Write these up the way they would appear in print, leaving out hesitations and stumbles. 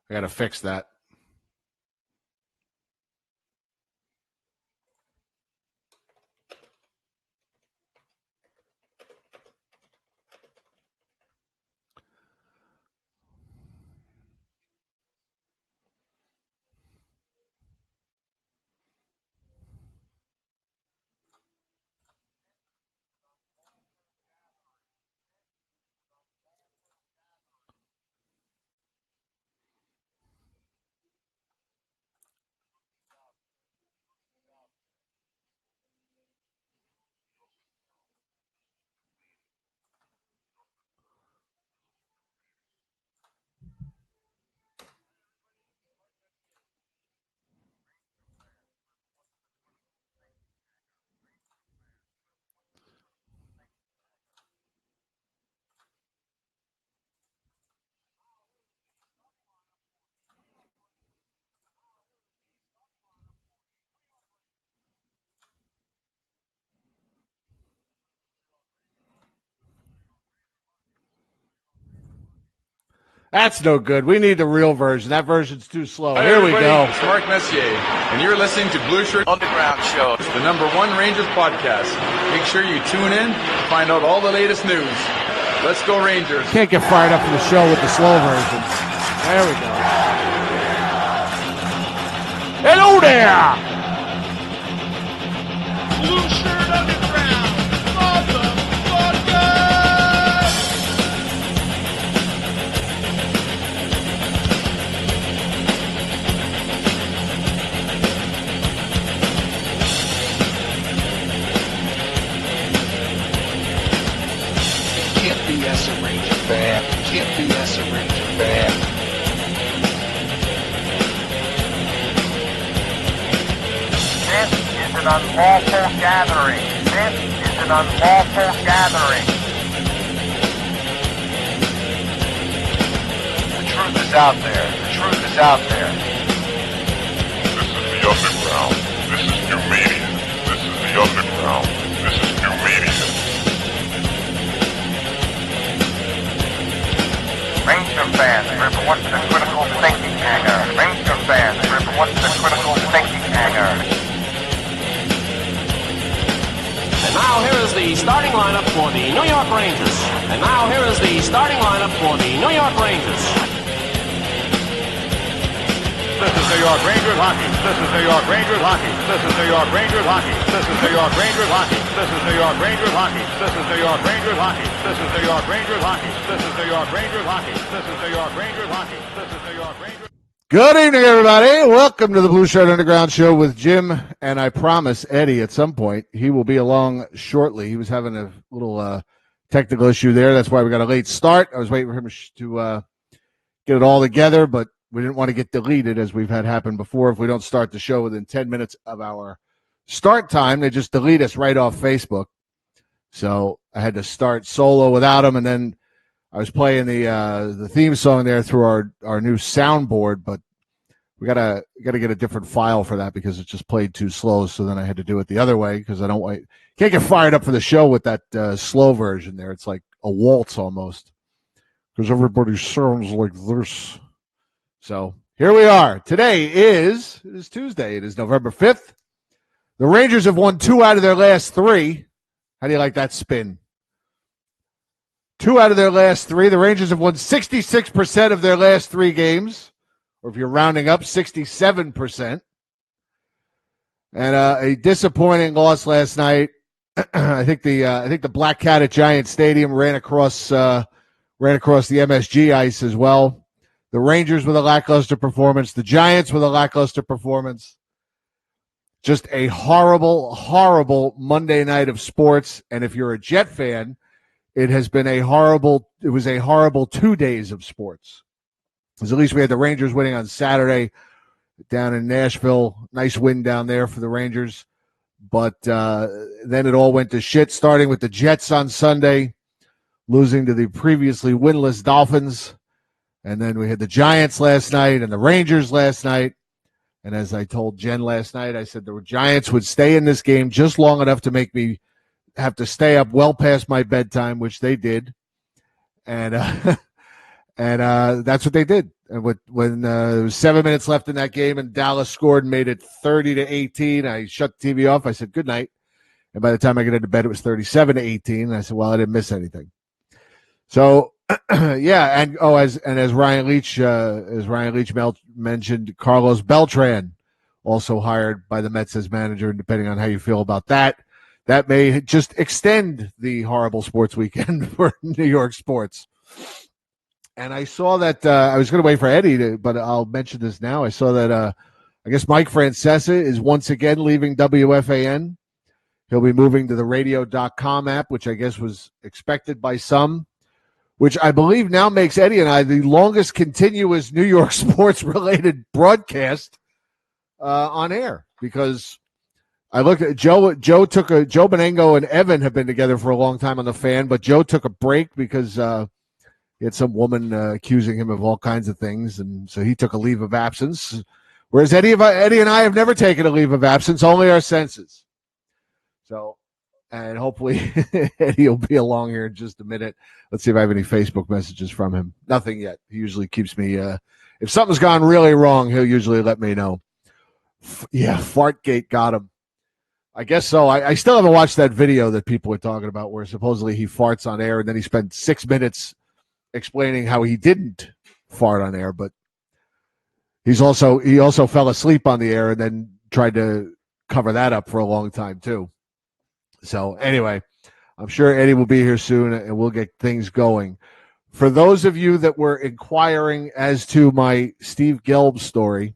I got to fix that. That's no good. We need the real version. That version's too slow. Hi, Here we go. It's Marc Messier, and you're listening to Blueshirt Underground Show, the #1 Rangers podcast. Make sure you tune in to find out all the latest news. Let's go, Rangers. Can't get fired up for the show with the slow version. There we go. Hello there! Blueshirt Underground, motherfucker! Can't BS a Ranger fan. Can't BS a Ranger fan. This is an unlawful gathering. This is an unlawful gathering. The truth is out there. The truth is out there. This is the underground. This is new media. This is the underground. This is new media. Ranger fans, report to the critical thinking hangar. Ranger fans, report to the critical thinking hangar. And now here is the starting lineup for the New York Rangers. And now here is the starting lineup for the New York Rangers. This is New York Rangers hockey. This is New York Rangers hockey. This is New York Rangers hockey. This is New York Rangers hockey. This is New York Rangers hockey. This is New York Rangers hockey. This is New York Rangers hockey. This is New York Rangers hockey. This is New York Rangers hockey. This is New York Rangers. Good evening, everybody. Welcome to the Blueshirt Underground Show with Jim, and I promise Eddie at some point he will be along shortly. He was having a little technical issue there. That's why we got a late start. I was waiting for him to get it all together, but we didn't want to get deleted as we've had happen before. If we don't start the show within 10 minutes of our start time, they just delete us right off Facebook. So I had to start solo without him, and then I was playing the theme song there through our new soundboard, but we gotta get a different file for that because it just played too slow. So then I had to do it the other way because can't get fired up for the show with that slow version there. It's like a waltz almost because everybody sounds like this. So here we are. Today is Tuesday. It is November 5th. The Rangers have won 2 out of their last 3. How do you like that spin? 2 out of their last 3. The Rangers have won 66% of their last 3 games, or if you're rounding up, 67%. And a disappointing loss last night. I think the Black Cat at Giant Stadium ran across the MSG ice as well. The Rangers with a lackluster performance. The Giants with a lackluster performance. Just a horrible, horrible Monday night of sports. And if you're a Jet fan, it was a horrible 2 days of sports. Because at least we had the Rangers winning on Saturday down in Nashville. Nice win down there for the Rangers. But then it all went to shit, starting with the Jets on Sunday, losing to the previously winless Dolphins. And then we had the Giants last night and the Rangers last night. And as I told Jen last night, I said the Giants would stay in this game just long enough to make me have to stay up well past my bedtime, which they did. And And that's what they did. And when there was 7 minutes left in that game and Dallas scored and made it 30-18, I shut the TV off. I said, good night. And by the time I get into bed, it was 37-18. And I said, well, I didn't miss anything. So, yeah. And as Ryan Leach mentioned, Carlos Beltran also hired by the Mets as manager. And depending on how you feel about that, that may just extend the horrible sports weekend for New York sports. And I saw that I was going to wait for Eddie, but I'll mention this now. I saw that I guess Mike Francesa is once again leaving WFAN. He'll be moving to the radio.com app, which I guess was expected by some, which I believe now makes Eddie and I the longest continuous New York sports-related broadcast on air, because I looked at Joe Benengo and Evan have been together for a long time on the Fan, but Joe took a break because he had some woman accusing him of all kinds of things, and so he took a leave of absence. Whereas Eddie and I have never taken a leave of absence, only our senses. So, and hopefully Eddie will be along here in just a minute. Let's see if I have any Facebook messages from him. Nothing yet. He usually keeps me. If something's gone really wrong, he'll usually let me know. Fartgate got him. I guess so. I still haven't watched that video that people are talking about where supposedly he farts on air and then he spent 6 minutes explaining how he didn't fart on air, but he also fell asleep on the air and then tried to cover that up for a long time too. So anyway, I'm sure Eddie will be here soon and we'll get things going. For those of you that were inquiring as to my Steve Gelb story,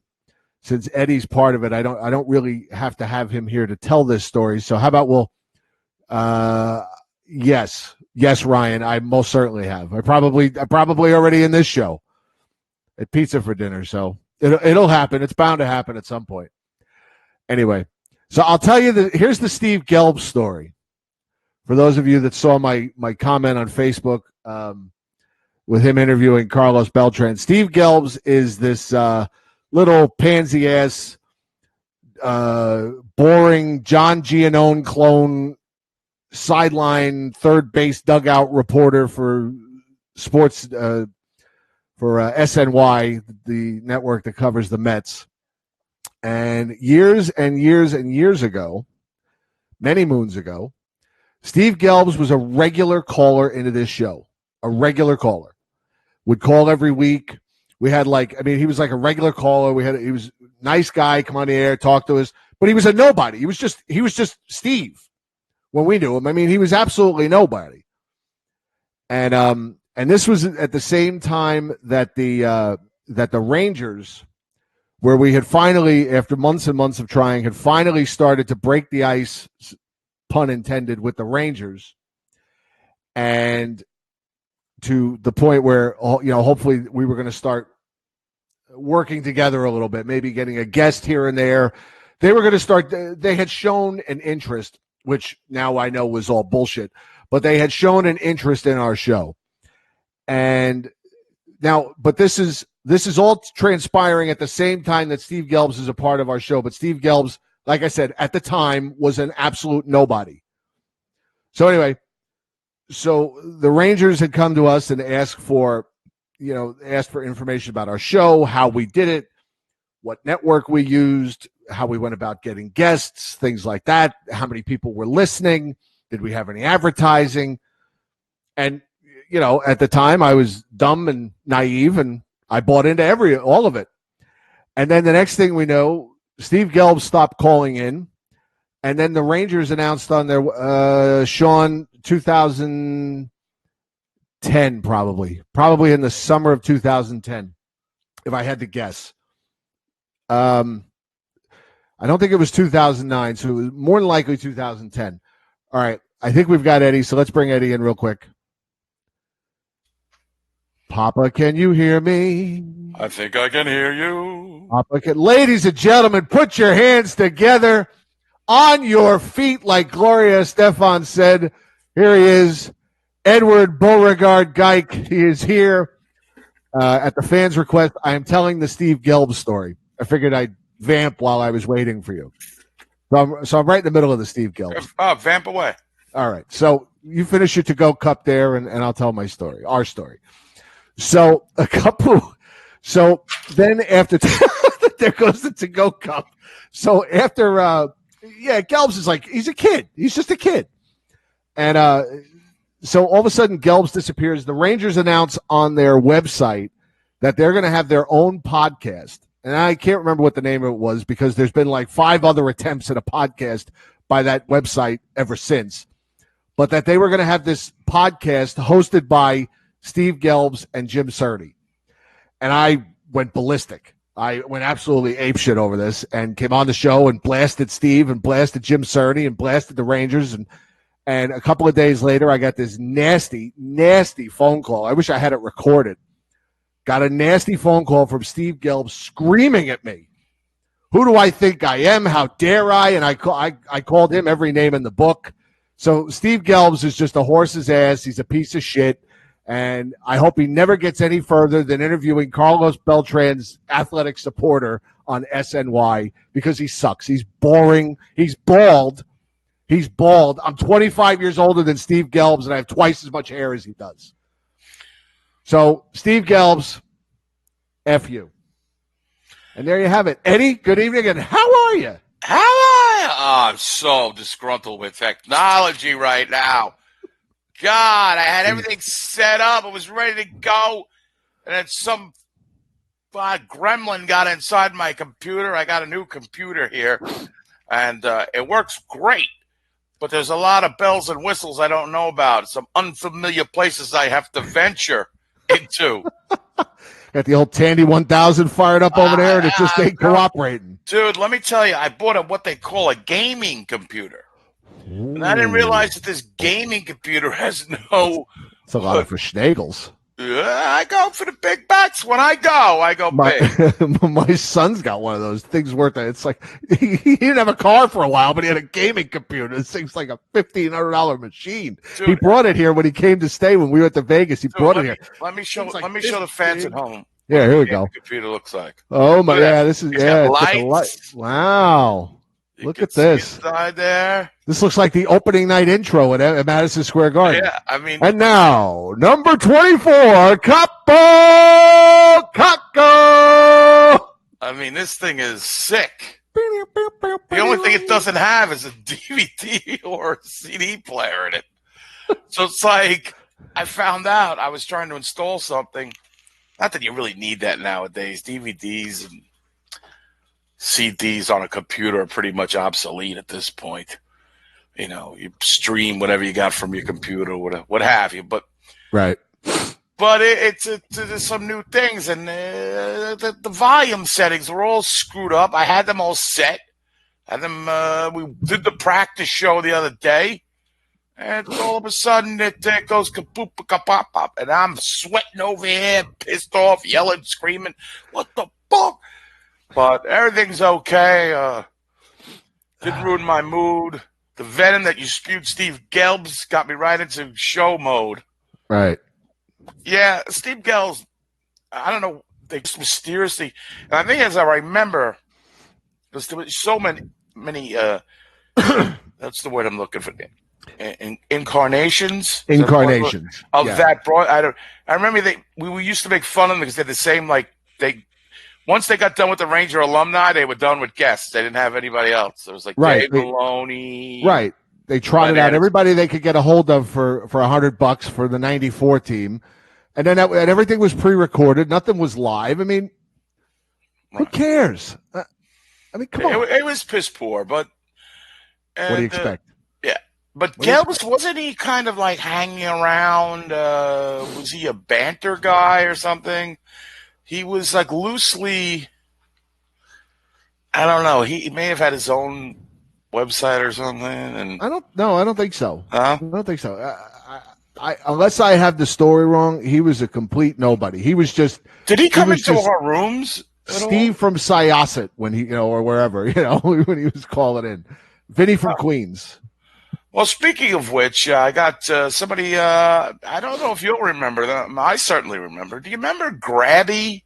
since Eddie's part of it, I don't really have to have him here to tell this story. So how about Yes, Ryan, I most certainly have. I'm probably already in this show at Pizza for Dinner, so it'll happen. It's bound to happen at some point. Anyway, so I'll tell you here's the Steve Gelb story. For those of you that saw my comment on Facebook with him interviewing Carlos Beltran, Steve Gelbs is this little pansy-ass, boring John Giannone clone, sideline third base dugout reporter for sports for SNY, the network that covers the Mets. And years and years and years ago, many moons ago, Steve Gelbs was a regular caller into this show. A regular caller. Would call every week. We had he was like a regular caller. He was a nice guy, come on the air, talk to us, but he was a nobody. He was just Steve. When we knew him, I mean, he was absolutely nobody. And this was at the same time that the Rangers, where we had finally, after months and months of trying, had finally started to break the ice, pun intended, with the Rangers, and to the point where hopefully we were going to start working together a little bit, maybe getting a guest here and there. They were going to start. They had shown an interest, which now I know was all bullshit, but they had shown an interest in our show. And now, but this is all transpiring at the same time that Steve Gelbs is a part of our show. But Steve Gelbs, like I said, at the time was an absolute nobody. So anyway, so the Rangers had come to us and asked for information about our show, how we did it, what network we used, how we went about getting guests, things like that, how many people were listening, did we have any advertising? And, at the time I was dumb and naive and I bought into all of it. And then the next thing we know, Steve Gelb stopped calling in. And then the Rangers announced on their, Sean, 2010, probably in the summer of 2010, if I had to guess. I don't think it was 2009, so it was more than likely 2010. All right, I think we've got Eddie, so let's bring Eddie in real quick. Papa, can you hear me? I think I can hear you. Papa, ladies and gentlemen, put your hands together on your feet, like Gloria Estefan said. Here he is, Edward Beauregard Geik. He is here at the fans' request. I am telling the Steve Gelb story. I figured I'd vamp while I was waiting for you. So I'm right in the middle of the Steve Gelb. Vamp away. All right. So you finish your to-go cup there, and I'll tell my story, our story. So then after there goes the to-go cup. So after, Gelbs is like, he's a kid. He's just a kid. And so all of a sudden, Gelbs disappears. The Rangers announce on their website that they're going to have their own podcast. And I can't remember what the name of it was because there's been like 5 other attempts at a podcast by that website ever since. But that they were going to have this podcast hosted by Steve Gelbs and Jim Surtee. And I went ballistic. I went absolutely apeshit over this and came on the show and blasted Steve and blasted Jim Surtee and blasted the Rangers. And a couple of days later, I got this nasty, nasty phone call. I wish I had it recorded. Got a nasty phone call from Steve Gelbs screaming at me. Who do I think I am? How dare I? And I called him every name in the book. So Steve Gelbs is just a horse's ass. He's a piece of shit. And I hope he never gets any further than interviewing Carlos Beltran's athletic supporter on SNY because he sucks. He's boring. He's bald. He's bald. I'm 25 years older than Steve Gelbs, and I have twice as much hair as he does. So, Steve Gelbs, F you. And there you have it. Eddie, good evening, and how are you? How are you? Oh, I'm so disgruntled with technology right now. God, I had everything set up. I was ready to go. And then some gremlin got inside my computer. I got a new computer here, and it works great. But there's a lot of bells and whistles I don't know about. Some unfamiliar places I have to venture into. Got the old Tandy 1000 fired up over there, and it just ain't cooperating. Dude, let me tell you, I bought what they call a gaming computer. Ooh. And I didn't realize that this gaming computer has no... It's a lot for Schnagels. I go for the big bucks. When I go big. My son's got one of those things worth it. It's like he didn't have a car for a while, but he had a gaming computer. This thing's like a $1,500 machine. Dude, he brought it here when he came to stay when we went to Vegas. He brought it here. Let me show the fans at home. Yeah, here we go. The computer looks like. Oh my! Yeah, this is lights. Wow. Look at this. Inside there. This looks like the opening night intro at Madison Square Garden. Yeah, I mean. And now, number 24, Capo. I mean, this thing is sick. The only thing it doesn't have is a DVD or a CD player in it. So it's like, I found out I was trying to install something. Not that you really need that nowadays. DVDs and CDs on a computer are pretty much obsolete at this point. You know, you stream whatever you got from your computer, what have you. But right. But it's there's some new things, and the volume settings were all screwed up. I had them all set. We did the practice show the other day, and all of a sudden it goes kapoop kapop, and I'm sweating over here, pissed off, yelling, screaming, "What the fuck?" But everything's okay. Didn't ruin my mood. The venom that you spewed, Steve Gelbs, got me right into show mode. Right. Yeah, Steve Gelbs, I don't know, they just mysteriously, and I think as I remember, because there was so many that's the word I'm looking for, incarnations of that broad. I remember we used to make fun of them because they're the same, once they got done with the Ranger alumni, they were done with guests. They didn't have anybody else. It was like Dave Maloney. Right. They trotted out everybody they could get a hold of for $100 for the '94 team, and then and everything was pre-recorded. Nothing was live. I mean, who cares? I mean, come on. It was piss poor, but what do you expect? Yeah, but Gelbs, wasn't he kind of like hanging around? Was he a banter guy or something? He was like loosely. I don't know. He may have had his own website or something, and I don't think so. Huh? I don't think so. I unless I have the story wrong, he was a complete nobody. He was just. Did he come into our rooms? Steve from Syosset when he, or wherever, when he was calling in. Vinny from Queens. Well, speaking of which, I got somebody. I don't know if you'll remember them. I certainly remember. Do you remember Grabby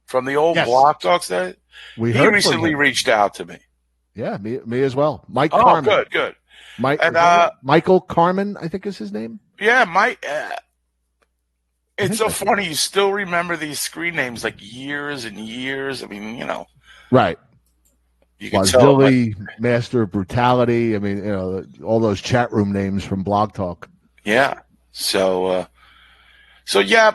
from the old Block Talks? He recently reached out to me. Yeah, me as well. Mike Carmen. Oh, good. Michael Carmen, I think is his name. Yeah, Mike. It's so funny. You still remember these screen names like years and years. I mean, you know. Right. You can tell. Wazili, Master of Brutality. I mean, all those chat room names from Blog Talk. Yeah. So yeah,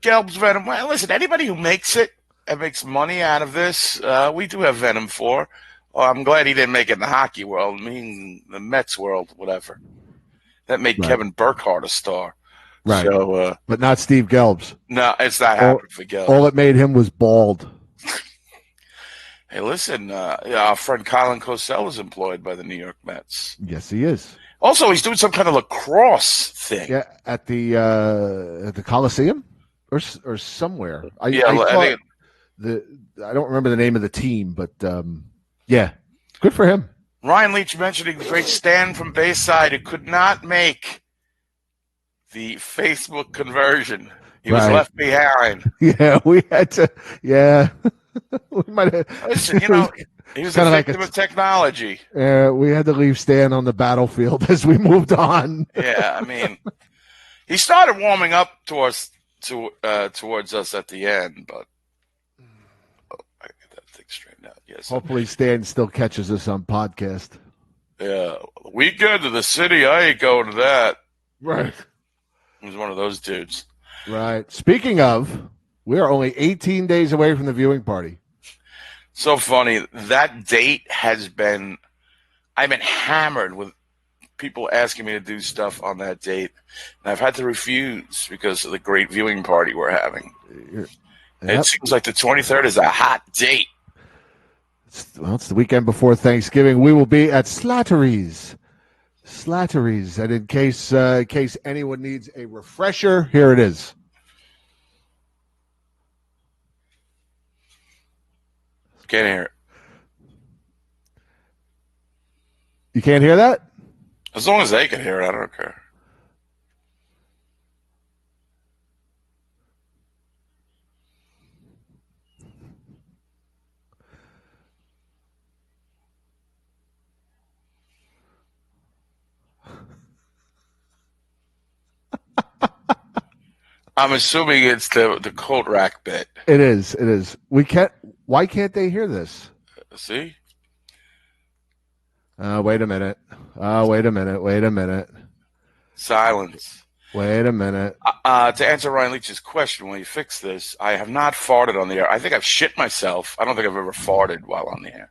Gelb's Venom. Well, listen, anybody who makes it and makes money out of this, we do have Venom for. Well, I'm glad he didn't make it in the hockey world. I mean, the Mets world, whatever. That made Kevin Burkhardt a star. Right. So, but not Steve Gelbs. No, it's not happening for Gelbs. All that made him was bald. Hey, listen, our friend Colin Cosell is employed by the New York Mets. Yes, he is. Also, he's doing some kind of lacrosse thing. Yeah, at the Coliseum or somewhere. I don't remember the name of the team, but yeah, good for him. Ryan Leach mentioning the great Stan from Bayside who could not make the Facebook conversion. He was left behind. Yeah, we had to. Yeah, we might have. Listen, he was a victim of technology. Yeah, we had to leave Stan on the battlefield as we moved on. Yeah, I mean, he started warming up towards us at the end, but I get that thing straightened out. Yes. Hopefully, Stan still catches us on podcast. Yeah, weekend to the city. I ain't going to that. Right. He was one of those dudes. Right. Speaking of, we are only 18 days away from the viewing party. So funny. That date I've been hammered with people asking me to do stuff on that date. And I've had to refuse because of the great viewing party we're having. Yep. It seems like the 23rd is a hot date. It's the weekend before Thanksgiving. We will be at Slattery's. And in case anyone needs a refresher, here it is. Can't hear it. You can't hear that? As long as they can hear it, I don't care. I'm assuming it's the coat rack bit. It is. Why can't they hear this? See? Wait a minute. Silence. Wait a minute. To answer Ryan Leach's question, when you fix this, I have not farted on the air. I think I've shit myself. I don't think I've ever farted while on the air.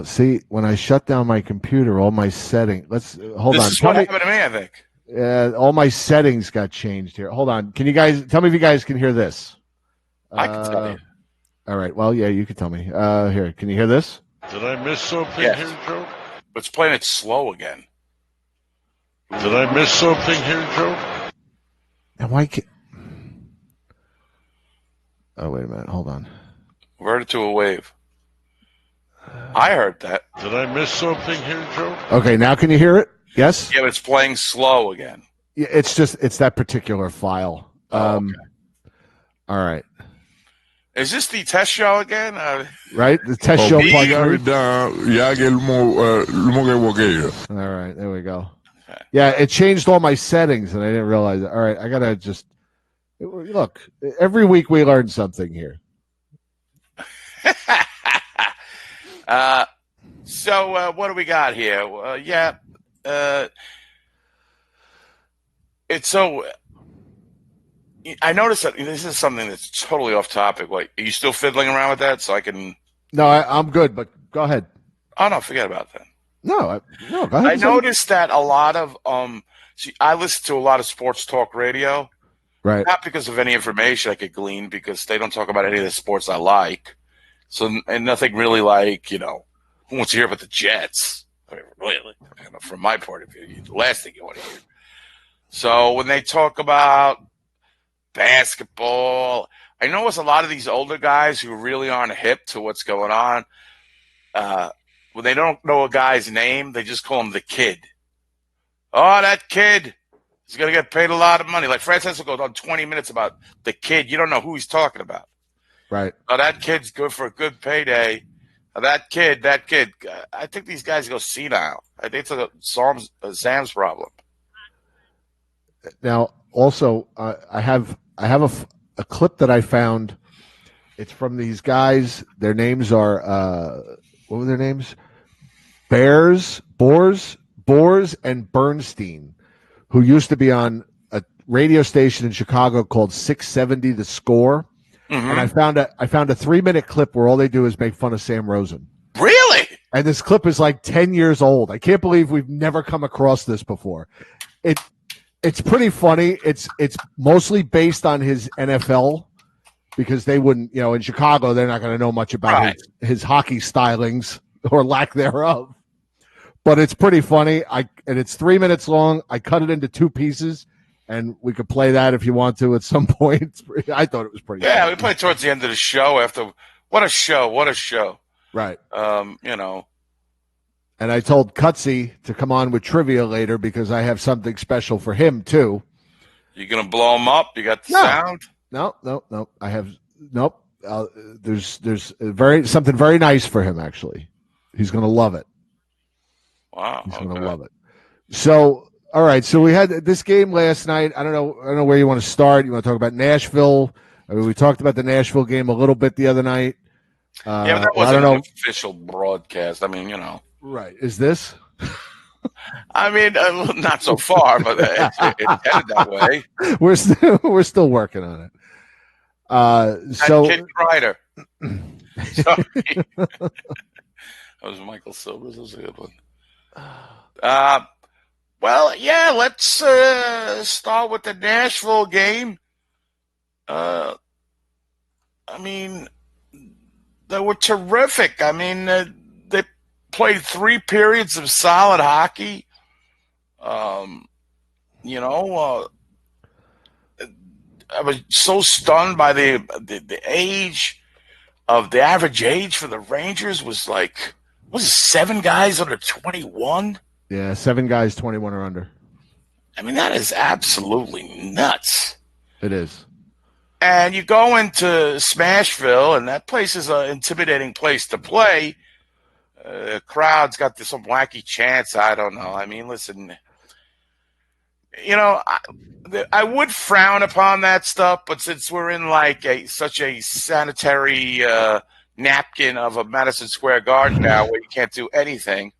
See, when I shut down my computer, all my settings. Hold on. This is what happened to me, I think. All my settings got changed here. Hold on. Can you guys tell me if you guys can hear this? I can tell you. All right. Well, yeah, you can tell me. Here, can you hear this? Did I miss something Yes. here, Joe? It's playing it slow again. Did I miss something here, Joe? And why can't... Oh, wait a minute. Hold on. Convert it to a wave. I heard that. Did I miss something here, Joe? Okay, now can you hear it? Yes? Yeah, but it's playing slow again. Yeah, it's that particular file. Okay. All right. Is this the test show again? Right? The test show plug. All right, there we go. Okay. Yeah, it changed all my settings, and I didn't realize it. All right, I got to just... Look, every week we learn something here. So what do we got here? It's so... I noticed that this is something that's totally off topic. Like, are you still fiddling around with that so I can... No, I'm good, but go ahead. Oh, no, forget about that. No, go ahead. I noticed that a lot of... I listen to a lot of sports talk radio. Right. Not because of any information I could glean, because they don't talk about any of the sports I like. So, and nothing really like, who wants to hear about the Jets? I mean, really, from my point of view, the last thing you want to hear. So when they talk about basketball, I notice a lot of these older guys who really aren't hip to what's going on, when they don't know a guy's name, they just call him the kid. Oh, that kid. He's going to get paid a lot of money. Like Francis will go on 20 minutes about the kid. You don't know who he's talking about. Right. Oh, that kid's good for a good payday. Oh, that kid. I think these guys go senile. I think it's a Sam's problem. Now, also, I have a clip that I found. It's from these guys. Their names are what were their names? Boers, and Bernstein, who used to be on a radio station in Chicago called 670 The Score. Mm-hmm. And I found a 3-minute clip where all they do is make fun of Sam Rosen. Really? And this clip is like 10 years old. I can't believe we've never come across this before. It's pretty funny. It's mostly based on his NFL, because they wouldn't, in Chicago, they're not going to know much about his hockey stylings or lack thereof. But it's pretty funny. And it's 3 minutes long. I cut it into 2 pieces, and we could play that if you want to at some point. I thought it was pretty funny. We played towards the end of the show after. What a show. Right. And I told Cutsy to come on with trivia later because I have something special for him too. You gonna blow him up? You got the sound? No. I have nope. There's something very nice for him actually. He's gonna love it. Wow, he's gonna love it. So, all right. So we had this game last night. I don't know where you want to start. You want to talk about Nashville? I mean, we talked about the Nashville game a little bit the other night. But that wasn't an official broadcast. I mean, Right. Is this? I mean, not so far, but it's headed that way. We're still working on it. So Kid Kreider. Sorry. That was Michael Silvers. That was a good one. Well, yeah, let's start with the Nashville game. I mean, they were terrific. I mean, they played 3 periods of solid hockey. I was so stunned by the age of the average age for the Rangers was like, was it 7 guys under 21? Yeah, 7 guys 21 or under. I mean, that is absolutely nuts. It is. And you go into Smashville, and that place is an intimidating place to play. Crowd's got some wacky chants. I don't know. I mean, listen, I would frown upon that stuff, but since we're in like such a sanitary napkin of a Madison Square Garden now, where you can't do anything,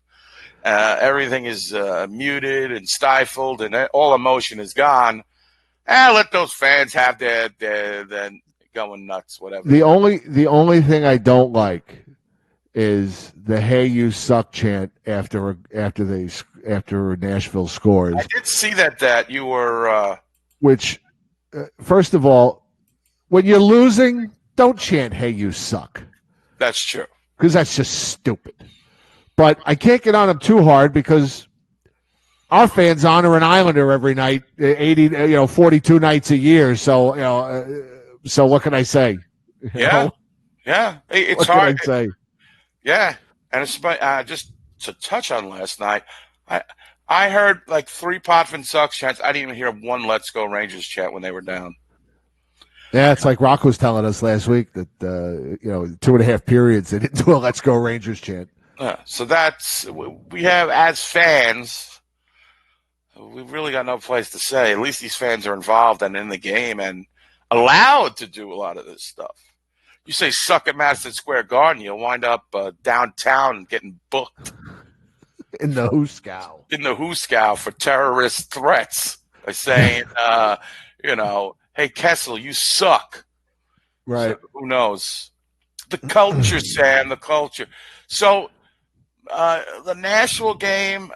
everything is muted and stifled, and all emotion is gone. Let those fans have their going nuts, whatever. The only thing I don't like is the "Hey, you suck" chant after Nashville scores. I did see that you were. Which, first of all, when you're losing, don't chant "Hey, you suck." That's true, because that's just stupid. But I can't get on them too hard because our fans honor an Islander every night, 42 nights a year. So, so what can I say? Yeah. It's what hard. Can I say? Yeah, and it's just to touch on last night. I heard like 3 Potvin sucks chants. I didn't even hear 1 Let's Go Rangers chant when they were down. Yeah, it's like Rock was telling us last week that 2.5 periods they didn't do a "Let's Go Rangers" chant. So we have, as fans, we've really got no place to say. At least these fans are involved and in the game and allowed to do a lot of this stuff. You say suck at Madison Square Garden, you'll wind up downtown getting booked. In the Hooskow. In the Hooskow for terrorist threats by saying, hey, Kessel, you suck. Right. So, who knows? The culture, Sam, the culture. So the Nashville game,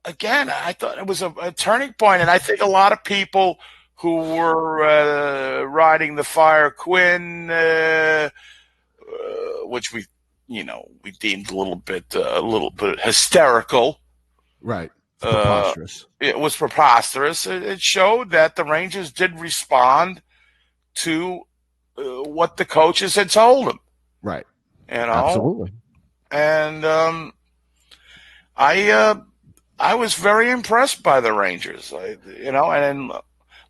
again, I thought it was a turning point, and I think a lot of people who were riding the Fire Quinn, which we deemed a little bit hysterical. Right. Preposterous. It was preposterous. It showed that the Rangers did respond to what the coaches had told them. Right. Absolutely. And I was very impressed by the Rangers. And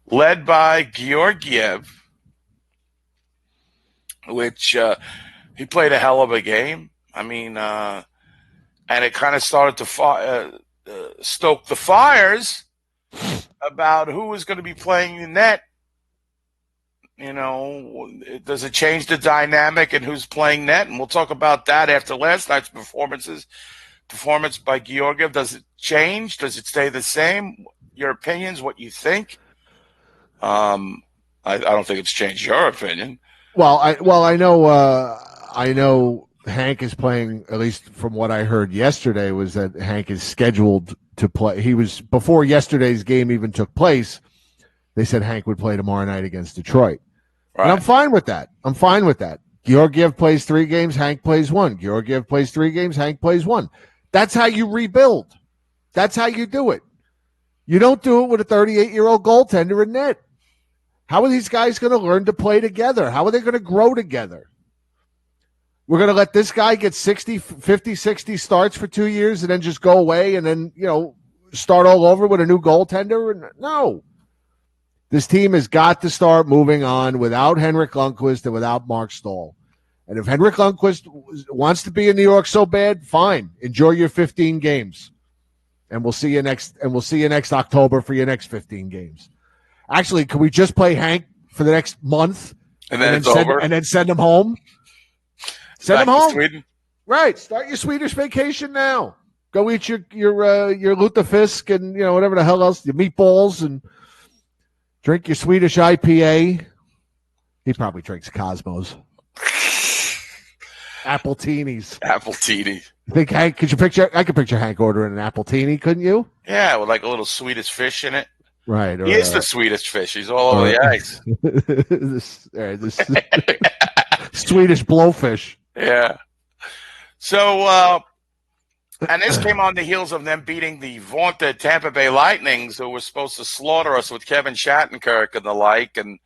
led by Georgiev, which he played a hell of a game. I mean, and it kind of started to stoke the fires about who is going to be playing the net. Does it change the dynamic and who's playing net? And we'll talk about that after last night's performance by Georgiev. Does it change? Does it stay the same? Your opinions, what you think? I don't think it's changed your opinion. Well, I know Hank is playing, at least from what I heard yesterday, was that Hank is scheduled to play. He was, before yesterday's game even took place, they said Hank would play tomorrow night against Detroit. Right. And I'm fine with that. Georgiev plays 3 games, Hank plays 1. Georgiev plays 3 games, Hank plays 1. That's how you rebuild. That's how you do it. You don't do it with a 38-year-old goaltender in net. How are these guys going to learn to play together? How are they going to grow together? We're going to let this guy get 50, 60 starts for 2 years and then just go away and then, start all over with a new goaltender? No. This team has got to start moving on without Henrik Lundqvist and without Marc Staal. And if Henrik Lundqvist wants to be in New York so bad, fine. Enjoy your 15 games. And we'll see you next October for your next 15 games. Actually, can we just play Hank for the next month and then send him home? Send him home. Sweden. Right. Start your Swedish vacation now. Go eat your lutefisk and whatever the hell else, your meatballs, and drink your Swedish IPA. He probably drinks Cosmos. Appletini. You think Hank? I could picture Hank ordering an Appletini, couldn't you? Yeah, with like a little Swedish fish in it. Right. He is the sweetest fish. He's all over the ice. this Swedish blowfish. Yeah. So, and this came on the heels of them beating the vaunted Tampa Bay Lightnings, who were supposed to slaughter us with Kevin Shattenkirk and the like, and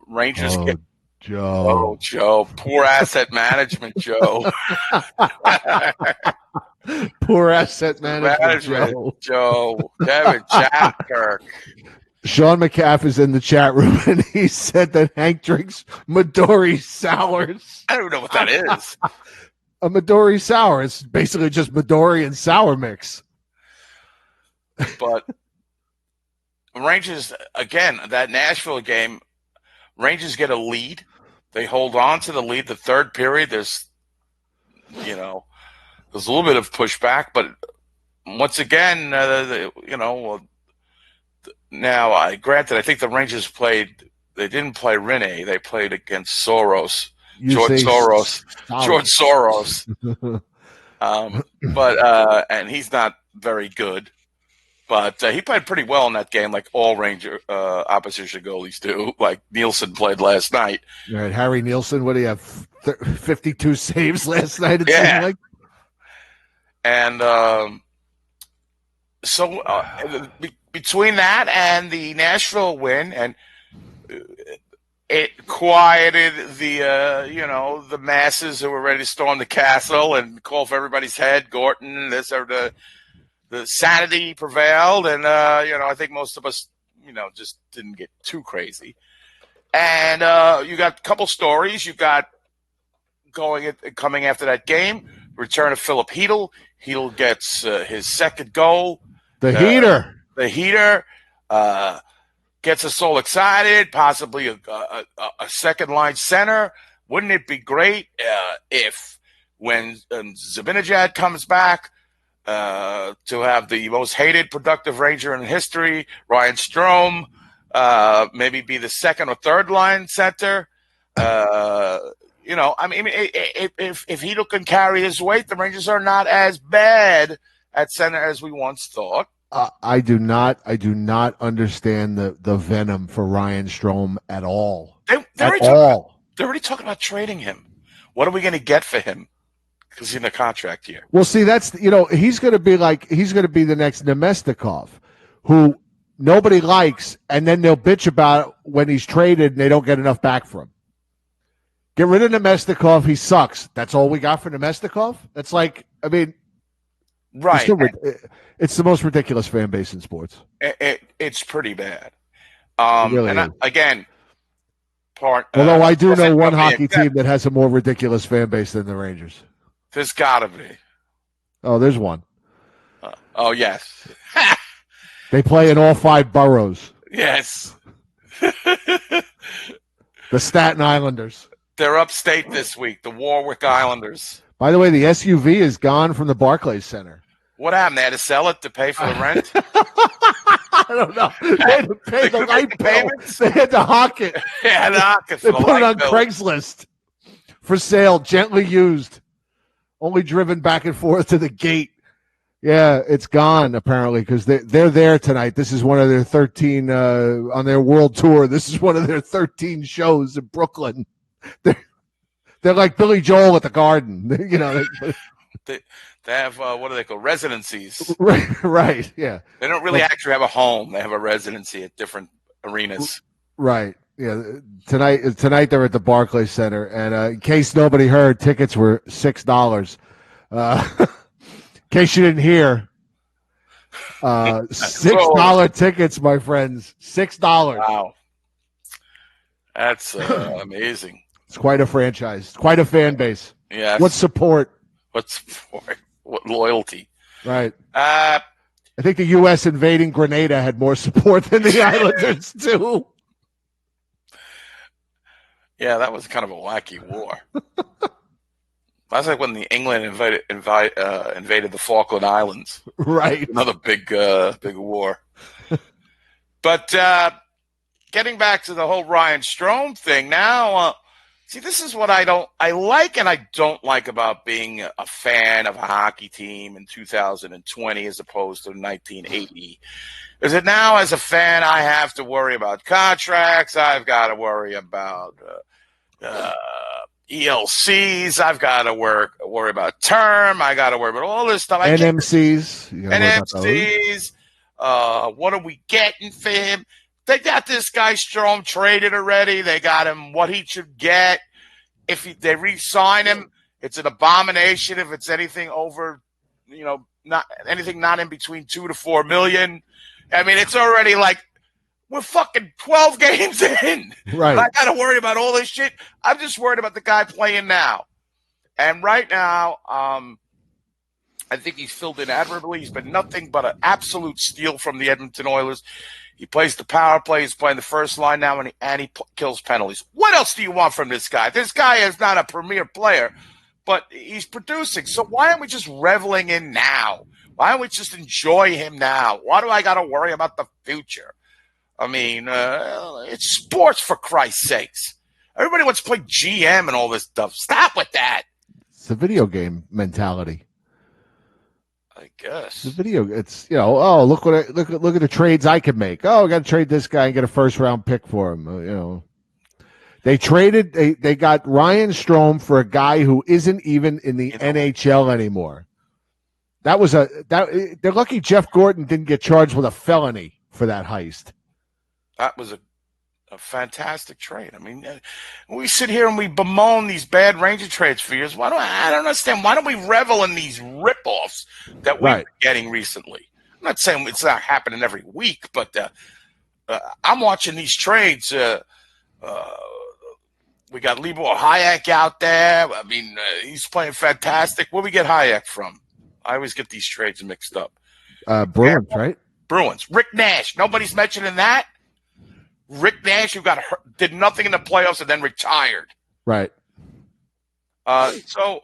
Rangers. Joe. Poor asset management, Joe. Poor asset management, Joe. Kevin Shattenkirk. Sean McCaff is in the chat room, and he said that Hank drinks Midori sours. I don't know what that is. A Midori sour. It's basically just Midori and sour mix. But Rangers, again, that Nashville game, Rangers get a lead. They hold on to the lead. The third period, there's a little bit of pushback, but once again, now, granted, I think the Rangers they didn't play Rinne. They played against Soros. George Soros. And he's not very good. But he played pretty well in that game, like all Ranger opposition goalies do, like Nielsen played last night. Right, Harry Nielsen, what do you have, 52 saves last night? Yeah. And between that and the Nashville win, and it quieted the masses who were ready to storm the castle and call for everybody's head, Gorton, this or the sanity prevailed, and I think most of us just didn't get too crazy. And you got a couple stories. You got coming after that game, return of Filip Chytil. Chytil gets his second goal. The heater gets us all excited. Possibly a second line center. Wouldn't it be great if when Zibanejad comes back, to have the most hated productive Ranger in history, Ryan Strome, maybe be the second or third line center. If Chytil can carry his weight, the Rangers are not as bad at center as we once thought. I do not understand the venom for Ryan Strome at all. They're already talking about trading him. What are we going to get for him? Because he's in a contract year. Well, see, that's he's going to be the next Nemestikov, who nobody likes, and then they'll bitch about it when he's traded and they don't get enough back for him. Get rid of Nemestikov. He sucks. That's all we got for Nemestikov. That's right. It's the most ridiculous fan base in sports. It's pretty bad. Really again, although I do know one hockey team that has a more ridiculous fan base than the Rangers. There's got to be. Oh, there's one. Oh, yes. They play in all 5 boroughs. Yes. The Staten Islanders. They're upstate this week, the Warwick Islanders. By the way, the SUV is gone from the Barclays Center. What happened? They had to sell it to pay for the rent? I don't know. They had to pay the light bill. Payments? They had to hawk it. Yeah, They put it on Craigslist for sale, gently used, only driven back and forth to the gate. Yeah, it's gone apparently because they're there tonight. This is one of their 13 on their world tour. This is one of their 13 shows in Brooklyn. They're like Billy Joel at the Garden. You know, they have what do they call residencies? Right. Yeah. They don't really actually have a home. They have a residency at different arenas. Right. Yeah. Tonight they're at the Barclays Center, and in case nobody heard, tickets were $6. In case you didn't hear, $6 tickets, my friends. $6. Wow, that's amazing. It's quite a franchise, quite a fan base. Yeah. What support? What support? What loyalty? Right. I think the U.S. invading Grenada had more support than the Islanders too. Yeah, that was kind of a wacky war. That's like when the England invaded the Falkland Islands. Right. Another big war. But getting back to the whole Ryan Strome thing now, see, this is what I like and I don't like about being a fan of a hockey team in 2020 as opposed to 1980. Is that now as a fan, I have to worry about contracts. I've got to worry about ELCs. I've got to worry about term. I got to worry about all this stuff. NMCs. NMCs. What are we getting for him? They got this guy Strome traded already. They got him what he should get. If they re-sign him, it's an abomination. If it's anything over, not anything not in between 2 to 4 million. I mean, it's already like we're fucking 12 games in. Right. I got to worry about all this shit. I'm just worried about the guy playing now. And right now, I think he's filled in admirably. He's been nothing but an absolute steal from the Edmonton Oilers. He plays the power play. He's playing the first line now, and he kills penalties. What else do you want from this guy? This guy is not a premier player, but he's producing. So why aren't we just reveling in now? Why don't we just enjoy him now? Why do I got to worry about the future? I mean, it's sports, for Christ's sakes. Everybody wants to play GM and all this stuff. Stop with that. It's a video game mentality. I guess the video. It's look at the trades I can make. Oh, I got to trade this guy and get a first round pick for him. They traded. They got Ryan Strome for a guy who isn't even in the NHL anymore. They're lucky Jeff Gordon didn't get charged with a felony for that heist. That was a fantastic trade. I mean, we sit here and we bemoan these bad Ranger trades for years. I don't understand. Why don't we revel in these ripoffs that we're getting recently? I'm not saying it's not happening every week, but I'm watching these trades. We got Libor Hayek out there. I mean, he's playing fantastic. Where we get Hayek from? I always get these trades mixed up. Bruins, right? Bruins. Rick Nash. Nobody's mentioning that. Rick Nash, who did nothing in the playoffs and then retired. Right. So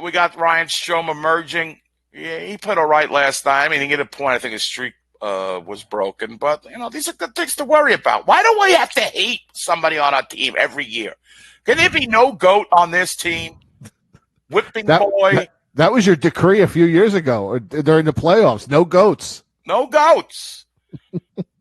we got Ryan Strome emerging. Yeah, he played all right last time. I mean, he hit a point. I think his streak was broken. But, these are good things to worry about. Why do we have to hate somebody on our team every year? Can there be no GOAT on this team? Whipping boy. That was your decree a few years ago or during the playoffs. No GOATs. No GOATs.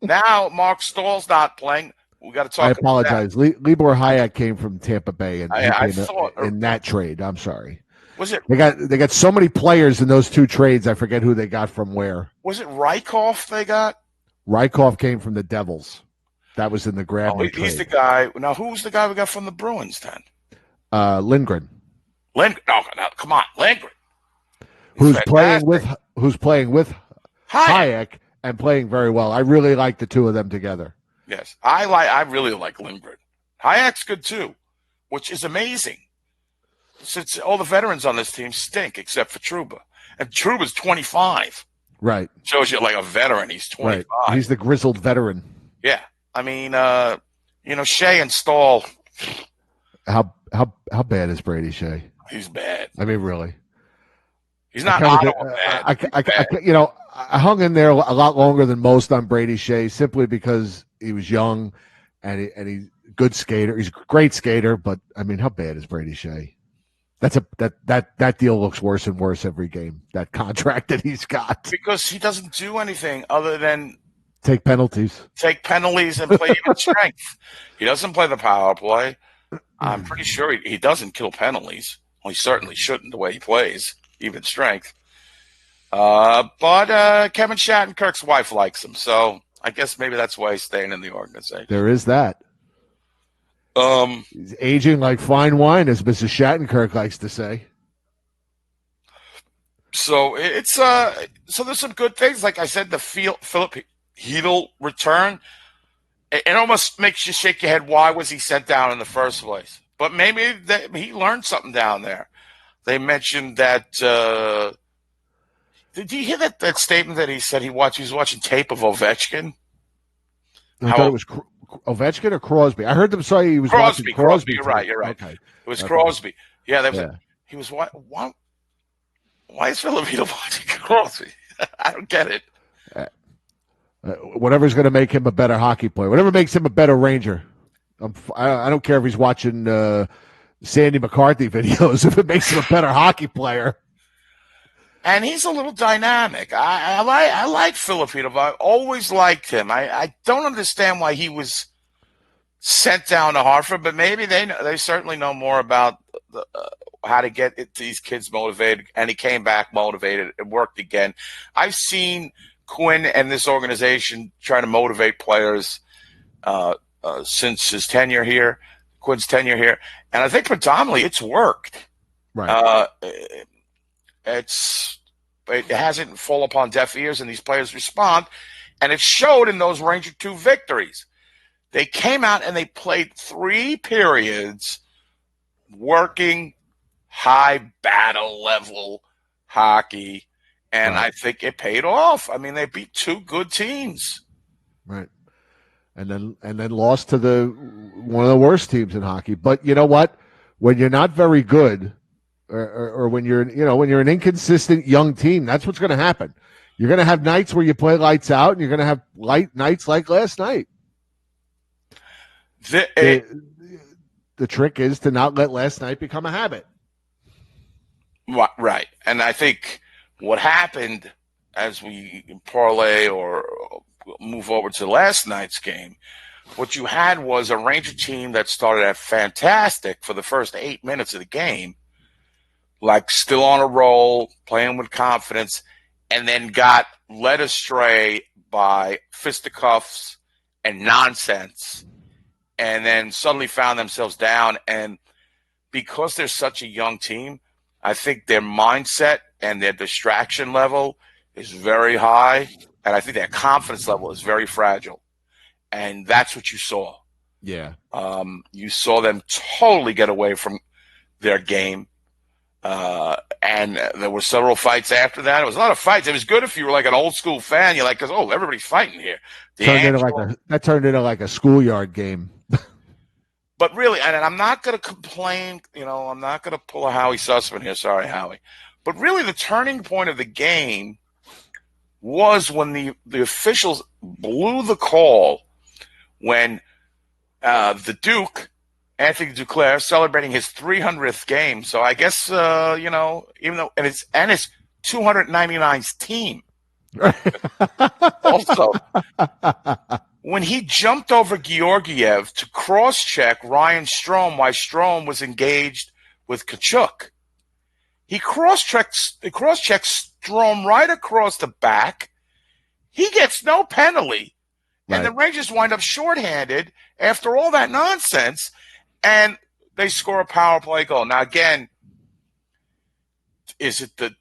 Now Marc Staal's not playing. We got to talk. I apologize. Libor Hayek came from Tampa Bay, and I thought in that trade. I'm sorry. Was it? They got so many players in those two trades. I forget who they got from where. Was it Rykhoff they got? Rykhoff came from the Devils. That was in the Grabner trade. He's the guy. Now, who's the guy we got from the Bruins then? Lindgren. No, come on, Lindgren. Who's playing with Hayek and playing very well. I really like the two of them together. Yes, I really like Lindgren. Hayek's good too, which is amazing. Since all the veterans on this team stink except for Trouba, and Trouba's 25. Right. Shows you like a veteran. He's 25. Right. He's the grizzled veteran. Yeah. I mean, Shea and Staal. How bad is Brady Shea? He's bad. I mean, really. He's not Ottawa bad. I hung in there a lot longer than most on Brady Shea simply because he was young and he's a good skater. He's a great skater, but I mean, how bad is Brady Shea? That deal looks worse and worse every game. That contract that he's got, because he doesn't do anything other than take penalties and play even strength. He doesn't play the power play. I'm pretty sure he doesn't kill penalties. Well, he certainly shouldn't the way he plays, even strength. But Kevin Shattenkirk's wife likes him, so I guess maybe that's why he's staying in the organization. There is that. He's aging like fine wine, as Mrs. Shattenkirk likes to say. So it's so there's some good things. Like I said, the Filp Chytil return, it almost makes you shake your head. Why was he sent down in the first place? But maybe he learned something down there. They mentioned that. Did you hear that statement that he said he was watching tape of Ovechkin? I thought it was Ovechkin or Crosby. I heard them say he was watching Crosby. You're right. Okay. It was Crosby. Yeah, he was what? Why is Filipino watching Crosby? I don't get it. Whatever's going to make him a better hockey player, whatever makes him a better Ranger. I don't care if he's watching Sandy McCarthy videos. If it makes him a better hockey player. And he's a little dynamic. I like Filipino. I always liked him. I don't understand why he was sent down to Hartford, but maybe they certainly know more about how to get these kids motivated. And he came back motivated. It worked again. I've seen Quinn and this organization trying to motivate players since his tenure here, Quinn's tenure here, and I think predominantly it's worked. Right. It hasn't fallen upon deaf ears, and these players respond, and it showed in those Ranger 2 victories. They came out and they played 3 periods working high battle level hockey, and I think it paid off. I mean, they beat 2 good teams. Right. And then lost to one of the worst teams in hockey. But you know what? When you're not very good, or when you're an inconsistent young team, that's what's going to happen. You're going to have nights where you play lights out, and you're going to have light nights like last night. The trick is to not let last night become a habit. Right. And I think what happened as we parlay or move over to last night's game, what you had was a Ranger team that started out fantastic for the first 8 minutes of the game, like still on a roll, playing with confidence, and then got led astray by fisticuffs and nonsense, and then suddenly found themselves down. And because they're such a young team, I think their mindset and their distraction level is very high, and I think their confidence level is very fragile. And that's what you saw. Yeah. You saw them totally get away from their game. And there were several fights after that. It was a lot of fights. It was good if you were like an old school fan. You're like, oh, everybody's fighting here. That turned into like a schoolyard game. But really, and I'm not going to complain. I'm not going to pull a Howie Sussman here. Sorry, Howie. But really, the turning point of the game was when the officials blew the call when the Duke, Anthony Duclair, celebrating his 300th game. So I guess even though and it's 299th team. Also, when he jumped over Georgiev to cross-check Ryan Strome while Strome was engaged with Tkachuk, he cross-checked Strome right across the back. He gets no penalty. And the Rangers wind up shorthanded after all that nonsense, and they score a power play goal. Now, again, is it the